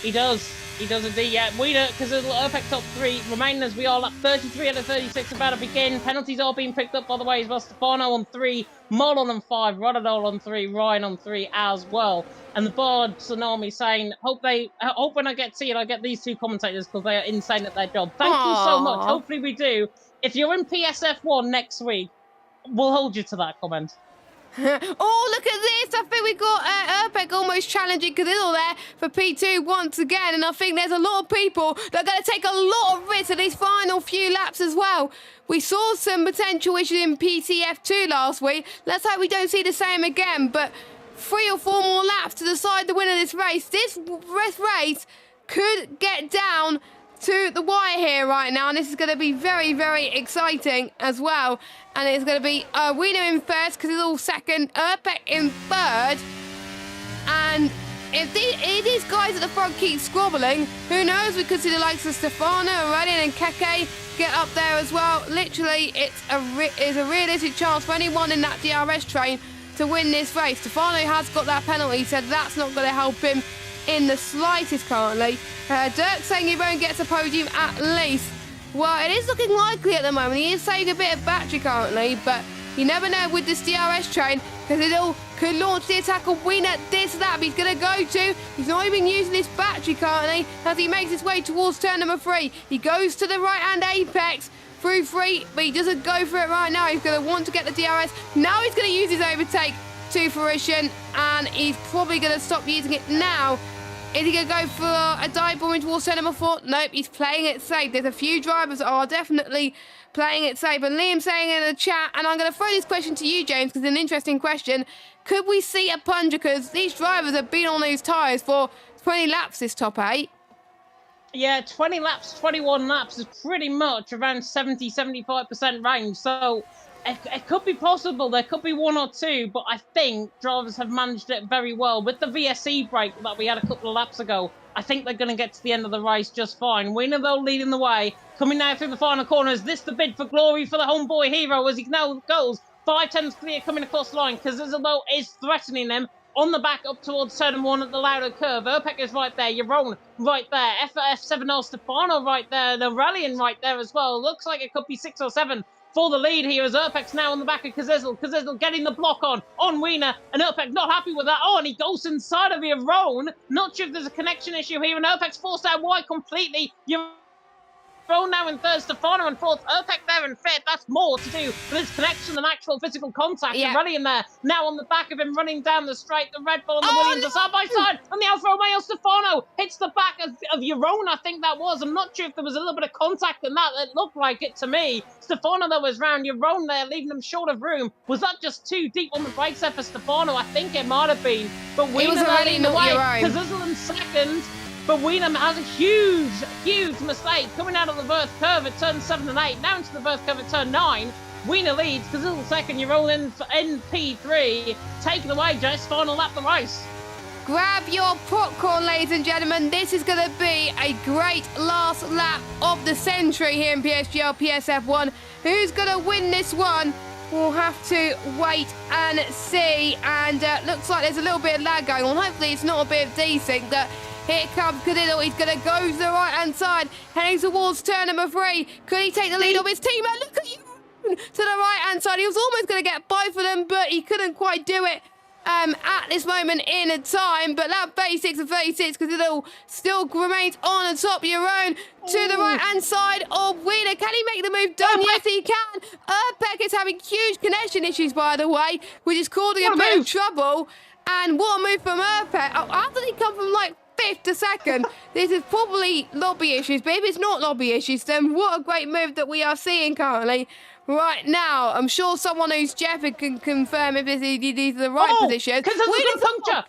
He does. He does indeed, yeah. Wiener, Kazizel, Urpek top 3. Remaining as we are at 33 out of 36 about to begin. Penalties are being picked up, by the way, as well. Stefano on 3, Molon on 5, Rodadol on 3, Ryan on 3 as well. And the Bard Tsunami saying, hope when I get to see it, I get these two commentators because they are insane at their job. Thank you so much. Hopefully we do. If you're in PSF1 next week, we'll hold you to that comment. Oh, look at this. I think we got Urpek almost challenging Kazizel there for P2 once again. And I think there's a lot of people that are going to take a lot of risks in these final few laps as well. We saw some potential issues in PCF2 last week. Let's hope we don't see the same again. But 3 or 4 more laps to decide the winner of this race. This race could get down to the wire here right now, and this is going to be very, very exciting as well. And it's going to be Wiener in first because he's all second, Urpek in third. And if these guys at the front keep squabbling, who knows? We could see the likes of Stefano, Aurelian and Keke get up there as well. Literally, it's a realistic chance for anyone in that DRS train to win this race. Stefano has got that penalty, he said that's not going to help him in the slightest currently. Dirk saying he won't get to podium at least. Well, it is looking likely at the moment. He is saving a bit of battery currently, but you never know with this DRS train because it all could launch the attack of Wiener this lap. He's going to go to. He's not even using his battery currently as he makes his way towards turn number 3. He goes to the right-hand apex through 3, but he doesn't go for it right now. He's going to want to get the DRS. Now he's going to use his overtake to fruition, and he's probably going to stop using it now. Is he going to go for a dive bombing towards turn number 4? Nope, he's playing it safe. There's a few drivers that are definitely playing it safe. And Liam saying in the chat, and I'm going to throw this question to you, James, because it's an interesting question. Could we see a plunger? Because these drivers have been on these tyres for 20 laps, this top 8. Yeah, 20 laps, 21 laps is pretty much around 70-75% range. So it could be possible. There could be 1 or 2, but I think drivers have managed it very well. With the VSC break that we had a couple of laps ago, I think they're going to get to the end of the race just fine. Wiener, though, leading the way. Coming now through the final corner. Is this the bid for glory for the homeboy hero as he now goes 5 tenths clear coming across the line? Kazizel is threatening him on the back up towards turn 1 at the louder curve. Urpek is right there. Jeroen right there. F7L Stefano right there. The rallying right there as well. Looks like it could be 6 or 7 for the lead here as Urpek's now on the back of Kazizel. Kazizel getting the block on Wiener, and Urpek not happy with that. Oh, and he goes inside of Jeroen. Not sure if there's a connection issue here, and Urpek's forced out wide completely. Rowe now in third, Stefano in fourth, Urpek there in fifth. That's more to do with his connection than actual physical contact. Yeah. And running in there, now on the back of him, running down the straight, the Red Bull and the Oh, Williams are side by side, and the Alfa Romeo Stefano hits the back of Yerone, I think that was. I'm not sure if there was a little bit of contact in that. It looked like it to me. Stefano, though, was round Yerone there, leaving him short of room. Was that just too deep on the brakes there for Stefano? I think it might have been. But It was Wiener already leading the not way. Yerone. Kazuzel in second. But Wiener has a huge, huge mistake coming out of the Verth curve at turn 7 and 8. Now into the Verth curve at turn 9. Wiener leads, Kazuzel second, you roll in for P3. Take it away, Jess. Final lap of the race. Grab your popcorn, ladies and gentlemen. This is going to be a great last lap of the century here in PSGL PSF1. Who's going to win this one? We'll have to wait and see. And looks like there's a little bit of lag going on. Hopefully it's not a bit of desync. That here comes Cadillo. He's going to go to the right-hand side, heading towards turn number 3. Could he take the lead of his teammate? Look at you! To the right-hand side. He was almost going to get both of them, but he couldn't quite do it at this moment in a time. But lap 36 and 36, Cadillo still remains on the top. Yerone to the right-hand side of Wiener. Can he make the move done? Yes, he can. Urpek is having huge connection issues, by the way, which is causing a bit of trouble. And what a move from Urpek. Oh, how did he come from, like, 5th to 2nd? This is probably lobby issues, but if it's not lobby issues, then what a great move that we are seeing currently right now. I'm sure someone who's Jeff can confirm if these are the right position. Because there's a puncture.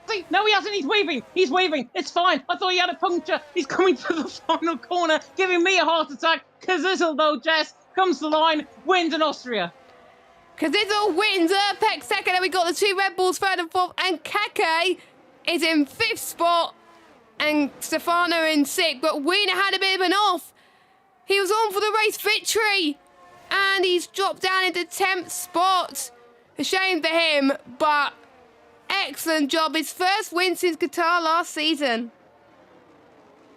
See, no, he hasn't. He's weaving. He's weaving. It's fine. I thought he had a puncture. He's coming to the final corner, giving me a heart attack. Kazizel, though, Jess, comes to the line, wins in Austria. Kazizel wins. Urpek second, and we got the 2 Red Bulls third and fourth, and Keke is in 5th spot, and Stefano in 6th. But Wiener had a bit of an off. He was on for the race victory, and he's dropped down into 10th spot. A shame for him, but excellent job. His first win since Qatar last season.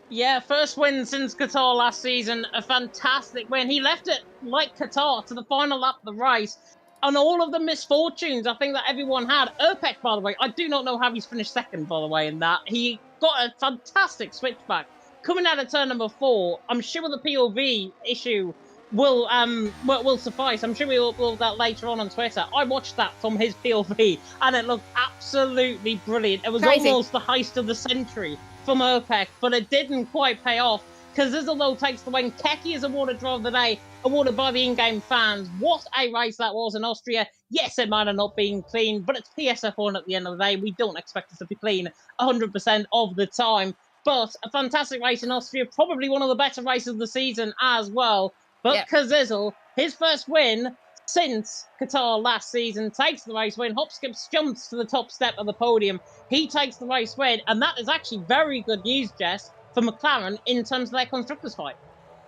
Yeah, first win since Qatar last season. A fantastic win. He left it like Qatar to the final lap of the race. And all of the misfortunes, I think, that everyone had. Urpek, by the way, I do not know how he's finished second, by the way, in that. He got a fantastic switchback. Coming out of turn number 4, I'm sure the POV issue will suffice. I'm sure we'll upload that later on Twitter. I watched that from his POV, and it looked absolutely brilliant. It was almost the heist of the century from Urpek, but it didn't quite pay off. Kazizel, though, takes the win. Keke is awarded Driver of the Day, awarded by the in-game fans. What a race that was in Austria. Yes, it might have not been clean, but it's PSF1 at the end of the day. We don't expect it to be clean 100% of the time. But a fantastic race in Austria, probably one of the better races of the season as well. But Kazizel, his first win since Qatar last season, takes the race win. Hop, skips, jumps to the top step of the podium. He takes the race win, and that is actually very good news, Jess, for McLaren in terms of their constructors fight.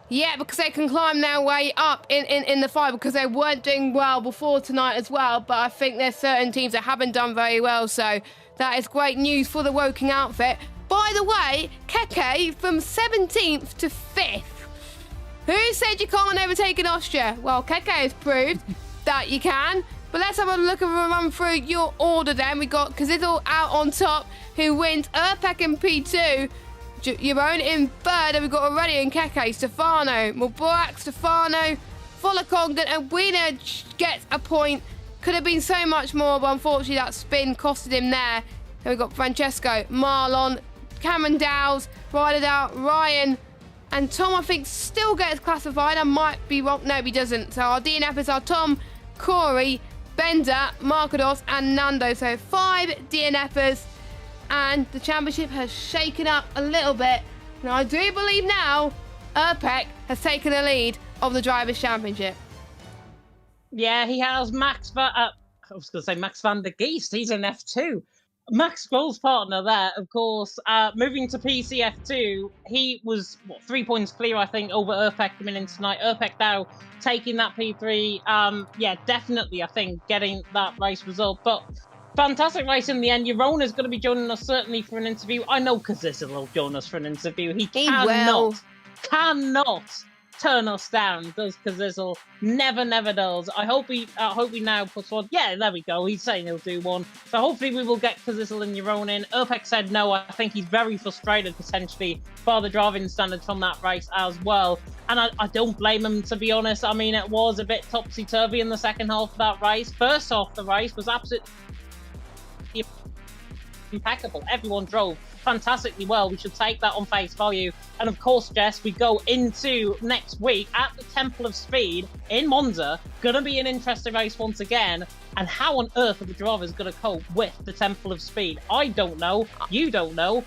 Yeah, because they can climb their way up in the fight, because they weren't doing well before tonight as well. But I think there's certain teams that haven't done very well, so that is great news for the Woking outfit. By the way, Keke from 17th to 5th. Who said you can't overtake in Austria? Well, Keke has proved that you can. But let's have a look and run through your order then. We got Kazizel out on top, who wins. Urpek in P2. Yerone in 3rd, and we've got Aurelio and Keke, Stefano, Mubarak, Stefano, Fuller Congdon, and Wiener gets a point. Could have been so much more, but unfortunately that spin costed him there. Then we've got Francesco, Marlon, Cameron Dowles, Ryder out, Ryan, and Tom, I think, still gets classified. I might be wrong. No, he doesn't. So our DNFers are Tom, Corey, Bender, Markados, and Nando. So 5 DNFers. And the championship has shaken up a little bit. Now, I do believe now Urpek has taken the lead of the Drivers' Championship. Yeah, he has Max van der Geest. He's in F2. Max Grohl's partner there, of course, moving to PCF2. He was, 3 points clear, I think, over Urpek coming in tonight. Urpek now taking that P3. Yeah, definitely, I think, getting that race result. But fantastic race in the end. Yerone is going to be joining us certainly for an interview. I know Kazizel will join us for an interview. He cannot turn us down, does Kazizzle. Never does. I hope he now puts one. Yeah, there we go. He's saying he'll do one. So hopefully we will get Kazizzle and Yaron in. Urpek said no. I think he's very frustrated potentially by the driving standards from that race as well. And I don't blame him, to be honest. I mean, it was a bit topsy-turvy in the second half of that race. First half of the race was absolutely impeccable. Everyone drove fantastically well. We should take that on face value. And of course, Jess, we go into next week at the Temple of Speed in Monza. Gonna be an interesting race once again. And how on earth are the drivers gonna cope with the Temple of Speed? I don't know. You don't know.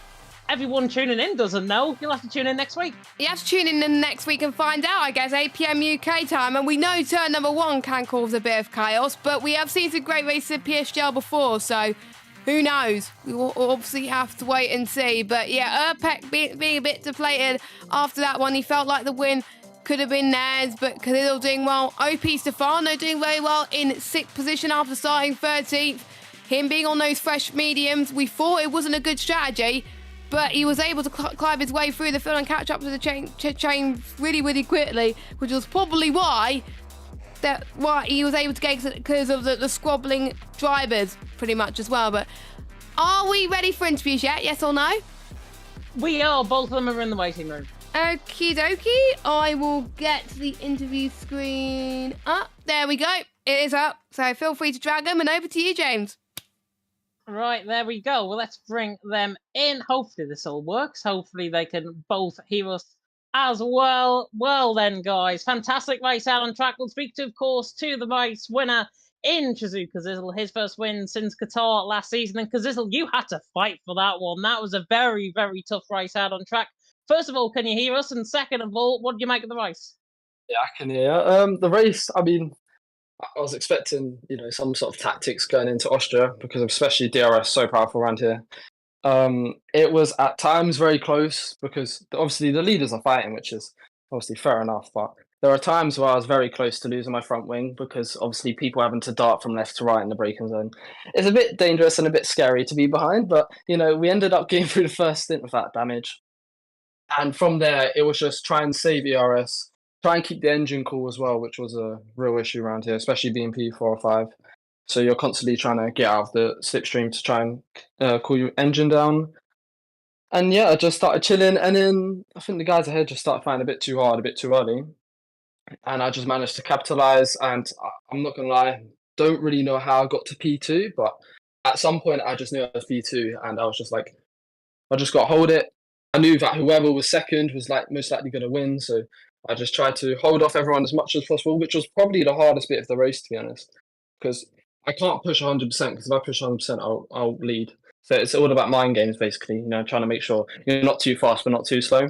Everyone tuning in doesn't know. You'll have to tune in next week. You have to tune in next week and find out, I guess, 8 p.m. UK time. And we know turn number 1 can cause a bit of chaos, but we have seen some great races at PSGL before, so who knows? We will obviously have to wait and see. But yeah, Urpek being a bit deflated after that one. He felt like the win could have been theirs, but Khalil doing well. OP Stefano doing very well in 6th position after starting 13th. Him being on those fresh mediums, we thought it wasn't a good strategy, but he was able to climb his way through the field and catch up to the chain really quickly, which was probably why he was able to get because of the squabbling drivers pretty much as well. But are we ready for interviews yet? Yes or no? We are. Both of them are in the waiting room. Okie dokie. I will get the interview screen up. There we go. It is up. So feel free to drag them, and over to you, James. Right, there we go. Well, let's bring them in. Hopefully this all works. Hopefully they can both hear us as well. Well then, guys, fantastic race out on track. We'll speak to, of course, to the race winner in Chizu Kazizzle, his first win since Qatar last season. And Kazizzle, you had to fight for that one. That was a very tough race out on track. First of all, can you hear us? And second of all, what do you make of the race? Yeah, I can hear. The race, I mean, I was expecting, some sort of tactics going into Austria because especially DRS so powerful around here. It was at times very close because obviously the leaders are fighting, which is obviously fair enough. But there are times where I was very close to losing my front wing because obviously people having to dart from left to right in the braking zone. It's a bit dangerous and a bit scary to be behind, but we ended up getting through the first stint without damage. And from there, it was just try and save ERS, try and keep the engine cool as well, which was a real issue around here, especially being P4 or 5. So you're constantly trying to get out of the slipstream to try and cool your engine down. And yeah, I just started chilling, and then I think the guys ahead just started finding a bit too hard, a bit too early. And I just managed to capitalize, and I'm not going to lie, don't really know how I got to P2, but at some point I just knew I was P2, and I was just like, I just got to hold it. I knew that whoever was second was most likely going to win, so I just tried to hold off everyone as much as possible, which was probably the hardest bit of the race, to be honest, because I can't push 100%, because if I push 100%, I'll lead. So it's all about mind games, basically, trying to make sure you're not too fast but not too slow.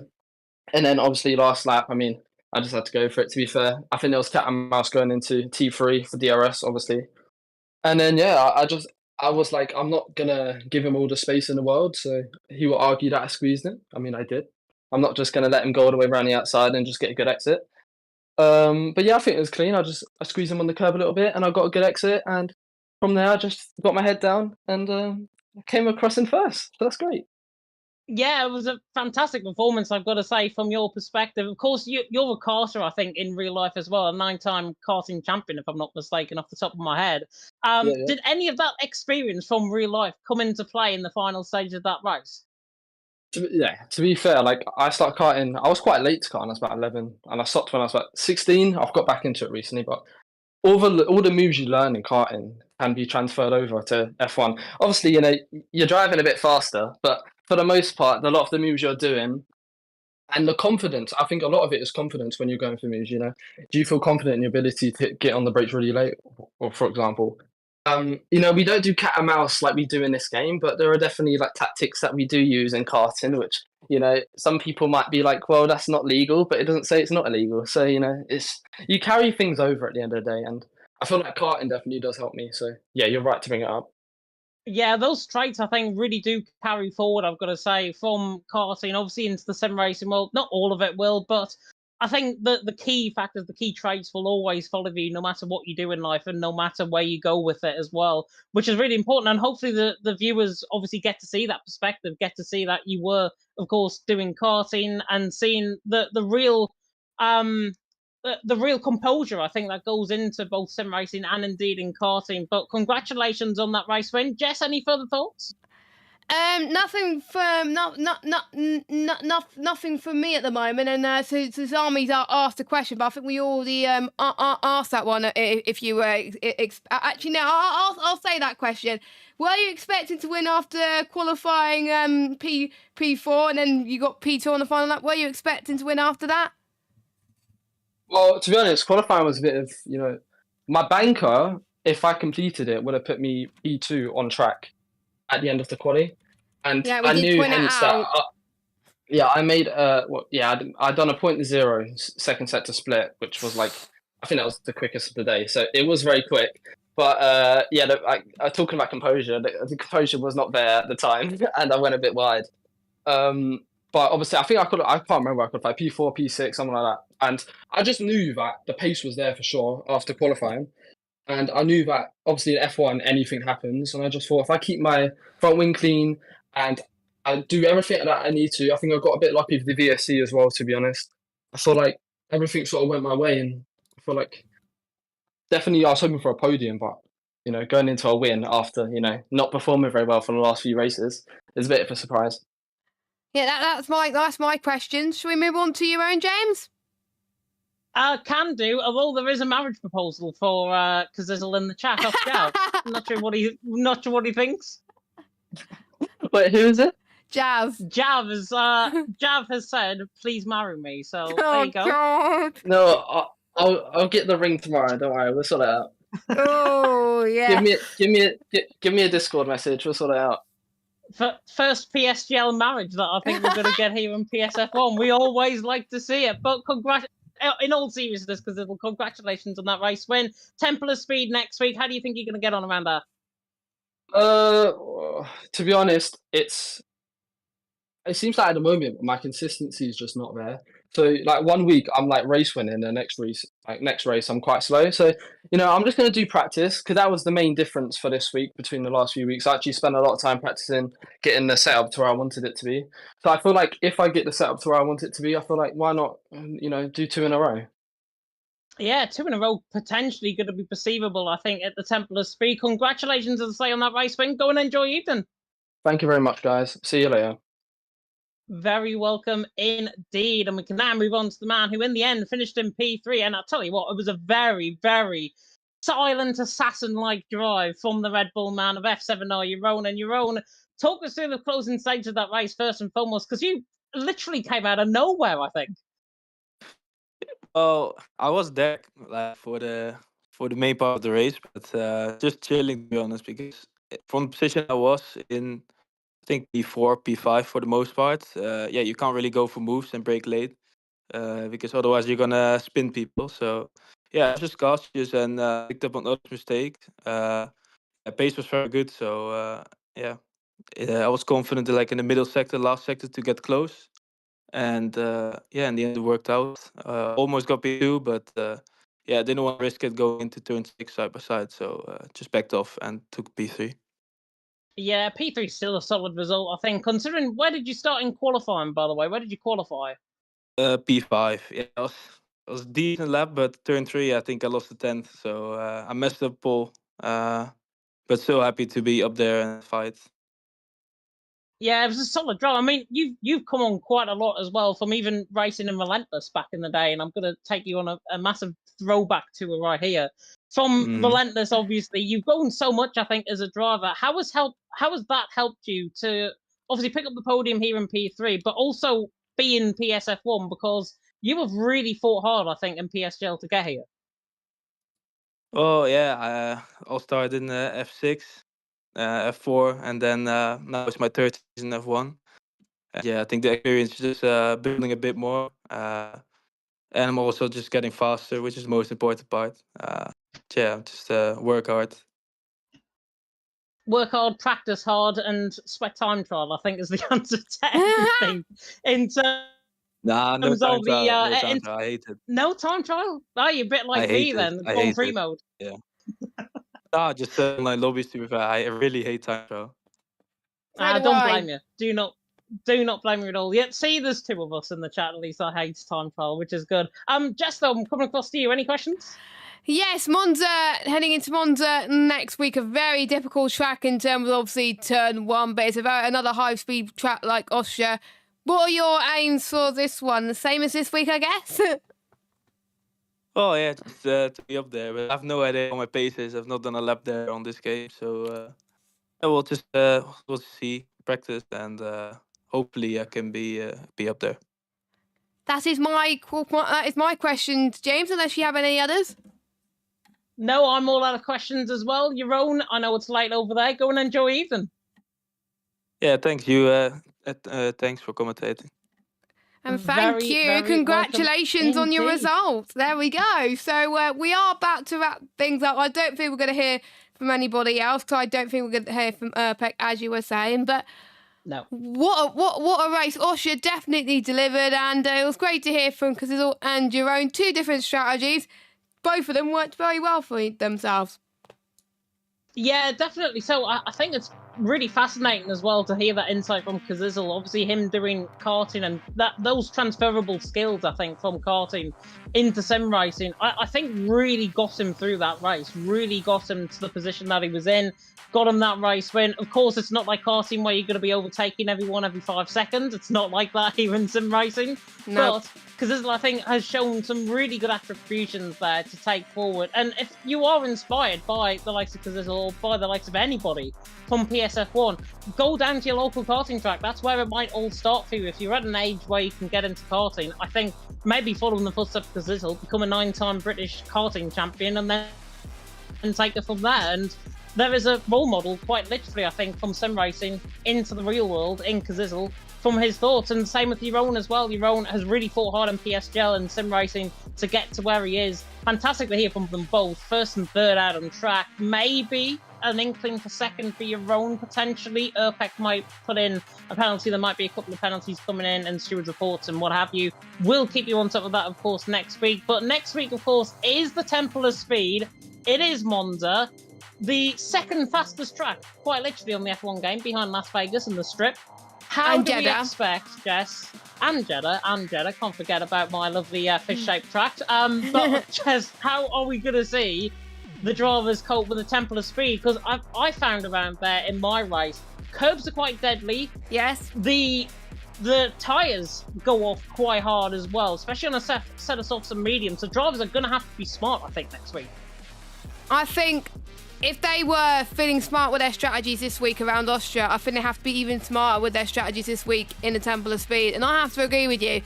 And then obviously last lap, I mean, I just had to go for it, to be fair. I think there was cat and mouse going into T3 for DRS, obviously. And then, yeah, I was like, I'm not going to give him all the space in the world, so he will argue that I squeezed him. I mean, I did. I'm not just going to let him go all the way around the outside and just get a good exit. But yeah, I think it was clean. I squeezed him on the curb a little bit, and I got a good exit. And from there, I just got my head down and came across in first. So that's great. Yeah, it was a fantastic performance, I've got to say, from your perspective. Of course, you're a karter, I think, in real life as well, a 9-time karting champion, if I'm not mistaken, off the top of my head. Yeah. Did any of that experience from real life come into play in the final stage of that race? To be fair, like I started karting, I was quite late to karting, I was about 11, and I stopped when I was about 16. I've got back into it recently, but all the moves you learn in karting can be transferred over to F1. Obviously, you're driving a bit faster, but for the most part, a lot of the moves you're doing and the confidence, I think a lot of it is confidence when you're going for moves, Do you feel confident in your ability to get on the brakes really late? Or for example, we don't do cat and mouse like we do in this game, but there are definitely like tactics that we do use in karting, which, some people might be like, well, that's not legal, but it doesn't say it's not illegal. So, you carry things over at the end of the day. And I feel like karting definitely does help me. So yeah, you're right to bring it up. Yeah, those traits, I think, really do carry forward, I've got to say, from karting, obviously, into the sim racing world. Not all of it will, but I think the key factors, the key traits will always follow you no matter what you do in life and no matter where you go with it as well, which is really important. And hopefully the viewers obviously get to see that perspective, get to see that you were, of course, doing karting and seeing the real the real composure, I think, that goes into both sim racing and indeed in karting. But congratulations on that race win. Jess, any further thoughts? Nothing from nothing from me at the moment. And so Zami's asked a question, but I think we already asked that one. If you were actually no, I'll say that question. Were you expecting to win after qualifying P4 and then you got P2 on the final lap? Were you expecting to win after that? Well, to be honest, qualifying was a bit of, my banker, if I completed it, would have put me P2 on track at the end of the quali. And Yeah, we I did knew point that hence that, out. I made, I'd done a 0.0 second sector split, which was like, I think that was the quickest of the day. So it was very quick. But talking about composure, the composure was not there at the time, and I went a bit wide. But obviously, I think I can't remember. I could play P4, P6, something like that. And I just knew that the pace was there for sure after qualifying. And I knew that obviously in F1, anything happens. And I just thought if I keep my front wing clean and I do everything that I need to, I think I got a bit lucky with the VSC as well, to be honest. I feel like everything sort of went my way. And I feel like definitely I was hoping for a podium, but, going into a win after, not performing very well for the last few races is a bit of a surprise. Yeah, that's my question. Shall we move on to your own, James? Can do. Although there is a marriage proposal for Kazizzle in the chat off Jav. not sure what he thinks. Wait, who is it? Jav. Jav has said, "Please marry me." So there you go. God. No, I'll get the ring tomorrow. Don't worry, we'll sort it out. Oh yeah. Give me a Discord message. We'll sort it out. First PSGL marriage that I think we're going to get here in PSF1. We always like to see it, but in all seriousness, because congratulations on that race win. Temple of Speed next week. How do you think you're going to get on around that? To be honest, it seems like at the moment my consistency is just not there. So like 1 week I'm like race winning, the next race I'm quite slow. So I'm just going to do practice because that was the main difference for this week between the last few weeks. I actually spent a lot of time practicing getting the setup to where I wanted it to be. So I feel like if I get the setup to where I want it to be, I feel like why not do 2 in a row. Yeah, 2 in a row potentially going to be perceivable, I think, at the Temple of Speed. Congratulations, as I say, on that race win. Go and enjoy your evening. Thank you very much, guys. See you later. Very welcome indeed. And we can now move on to the man who in the end finished in P3. And I'll tell you what, it was a very, very silent assassin-like drive from the Red Bull man of F7R, Jeroen. Talk us through the closing stage of that race first and foremost, because you literally came out of nowhere, I think. Well, I was there for the main part of the race, but just chilling, to be honest, because from the position I was in, I think P4, P5 for the most part. You can't really go for moves and brake late because otherwise you're gonna spin people. So I was just cautious and picked up on others' mistake. Pace was very good, so I was confident in the middle sector, last sector to get close. And in the end it worked out. Almost got P2, but I didn't want to risk it going into turn 6 side by side, so just backed off and took P3. Yeah, P3 is still a solid result, I think. Considering, where did you start in qualifying, by the way? Where did you qualify? P5. Yeah, it was a decent lap, but turn 3, I think I lost the 10th, so I messed up pole. But still happy to be up there and fight. Yeah, it was a solid draw. I mean, you've come on quite a lot as well from even racing in Relentless back in the day, and I'm going to take you on a massive throwback to it right here. From Relentless, obviously, you've grown so much, I think, as a driver. How has that helped you to obviously pick up the podium here in P3, but also be in PSF1, because you have really fought hard, I think, in PSGL to get here? Oh yeah, I'll start in F6, F4, and then now it's my third season F1. I think the experience is just building a bit more. And I'm also just getting faster, which is the most important part. Just work hard. Work hard, practice hard, and sweat time trial, I think, is the answer to everything. In terms no time trial. No time trial. I hate it. No time trial? Oh, you're a bit like me then. On free mode. Yeah. Just online lobbies, to be fair. I really hate time trial. I don't blame you. Do not. Do not blame me at all. Yet, see, there's two of us in the chat. At least I hate time trial, which is good. Jess, though, I'm coming across to you. Any questions? Yes, Monza, heading into Monza next week, a very difficult track in terms of obviously turn one, but it's about another high-speed track like Austria. What are your aims for this one? The same as this week, I guess? Oh yeah, just to be up there. But I have no idea what my pace is. I've not done a lap there on this game, so we'll just we'll see, practice, and hopefully I can be up there. That is my question, James, unless you have any others. No, I'm all out of questions as well. Your own, I know it's late over there. Go and enjoy evening. Yeah, thanks you. Thanks for commentating. And thank Very, you. very Congratulations welcome on your indeed. results. There we go. So we are about to wrap things up. I don't think we're going to hear from anybody else, because I don't think we're going to hear from Urpek, as you were saying. But No. what a race. Austria definitely delivered, and it was great to hear from Kazizl and Jerome. Two different strategies. Both of them worked very well for themselves. Yeah, definitely. So I think it's really fascinating as well to hear that insight from Kazizl. Obviously, him doing karting and those transferable skills, I think, from karting into sim racing, I think really got him through that race, really got him to the position that he was in, got him that race win. Of course, it's not like karting where you're going to be overtaking everyone every 5 seconds. It's not like that here in sim racing. No. But Kazizl, I think, has shown some really good attributions there to take forward. And if you are inspired by the likes of Kazizl or by the likes of anybody from PSF1, go down to your local karting track. That's where it might all start for you. If you're at an age where you can get into karting, I think maybe follow in the footsteps of Kazizl, become a 9-time British karting champion, and then take it from there. And there is a role model, quite literally, I think, from sim racing into the real world in Kazizl, from his thoughts. And same with Jeroen as well. Jeroen has really fought hard in PSGL and sim racing to get to where he is. Fantastic to hear from them both. First and third out on track. Maybe an inkling for second for Jeroen, potentially. Urpek might put in a penalty. There might be a couple of penalties coming in and stewards reports and what have you. We'll keep you on top of that, of course, next week. But next week, of course, is the Temple of Speed. It is Monza, the second fastest track, quite literally, on the F1 game, behind Las Vegas and the Strip. How do we expect, Jess, and Jeddah, can't forget about my lovely fish-shaped track, but Jess, how are we going to see the drivers cope with the Temple of Speed? Because I found around there in my race, curbs are quite deadly. Yes. The tyres go off quite hard as well, especially on a set of softs and mediums, so drivers are going to have to be smart, I think, next week. I think if they were feeling smart with their strategies this week around Austria, I think they have to be even smarter with their strategies this week in the Temple of Speed. And I have to agree with you.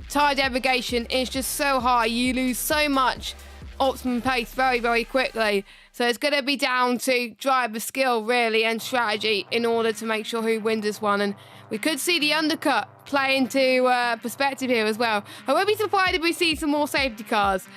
Tyre degradation is just so high. You lose so much optimum pace very, very quickly. So it's going to be down to driver skill, really, and strategy in order to make sure who wins this one. And we could see the undercut play into perspective here as well. I won't be surprised if we see some more safety cars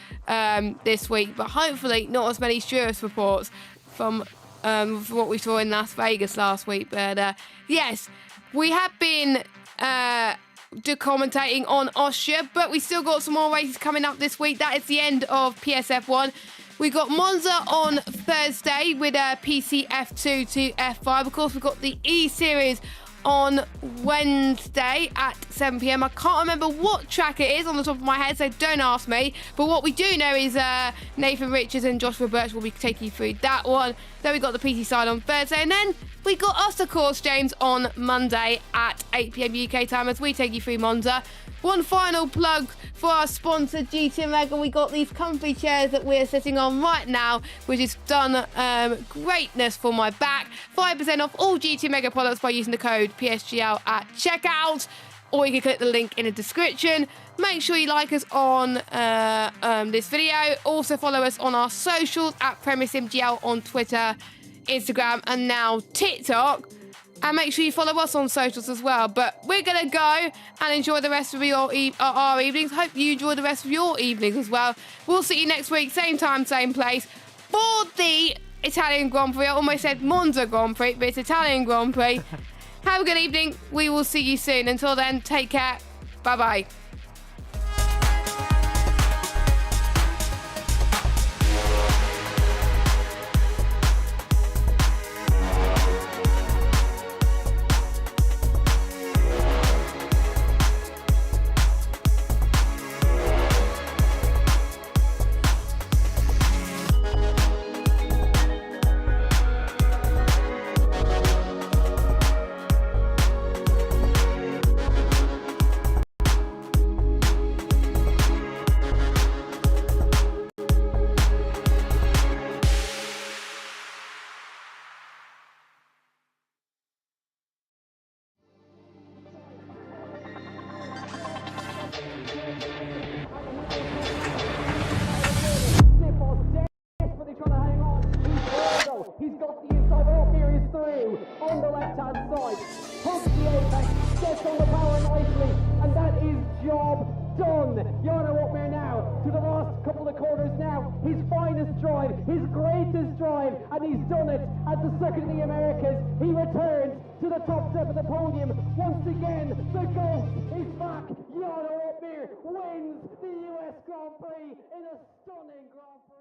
this week, but hopefully not as many Stewart reports from what we saw in Las Vegas last week. But yes, we have been commentating on Austria, but we still got some more races coming up this week. That is the end of PSF1. We got Monza on Thursday with PCF2 to F5. Of course, we've got the E-Series on Wednesday at 7 p.m. I can't remember what track it is on the top of my head, so don't ask me. But what we do know is Nathan Richards and Joshua Birch will be taking you through that one. Then we got the PC side on Thursday, and then we got us, of course, James, on Monday at 8 p.m. UK time as we take you through Monza. One final plug for our sponsor, GT Mega. We got these comfy chairs that we're sitting on right now, which has done greatness for my back. 5% off all GT Mega products by using the code PSGL at checkout, or you can click the link in the description. Make sure you like us on this video. Also follow us on our socials at PremierSimGL on Twitter, Instagram, and now TikTok. And make sure you follow us on socials as well. But we're going to go and enjoy the rest of our evenings. Hope you enjoy the rest of your evenings as well. We'll see you next week, same time, same place, for the Italian Grand Prix. I almost said Monza Grand Prix, but it's Italian Grand Prix. Have a good evening. We will see you soon. Until then, take care. Bye-bye. through on the left-hand side. Hooks the apex, gets on the power nicely, and that is job done. Jarno Opmeer now to the last couple of corners now. His finest drive, his greatest drive, and he's done it at the Circuit of the Americas. He returns to the top step of the podium. Once again, the GOAT is back. Jarno Opmeer wins the US Grand Prix in a stunning Grand Prix.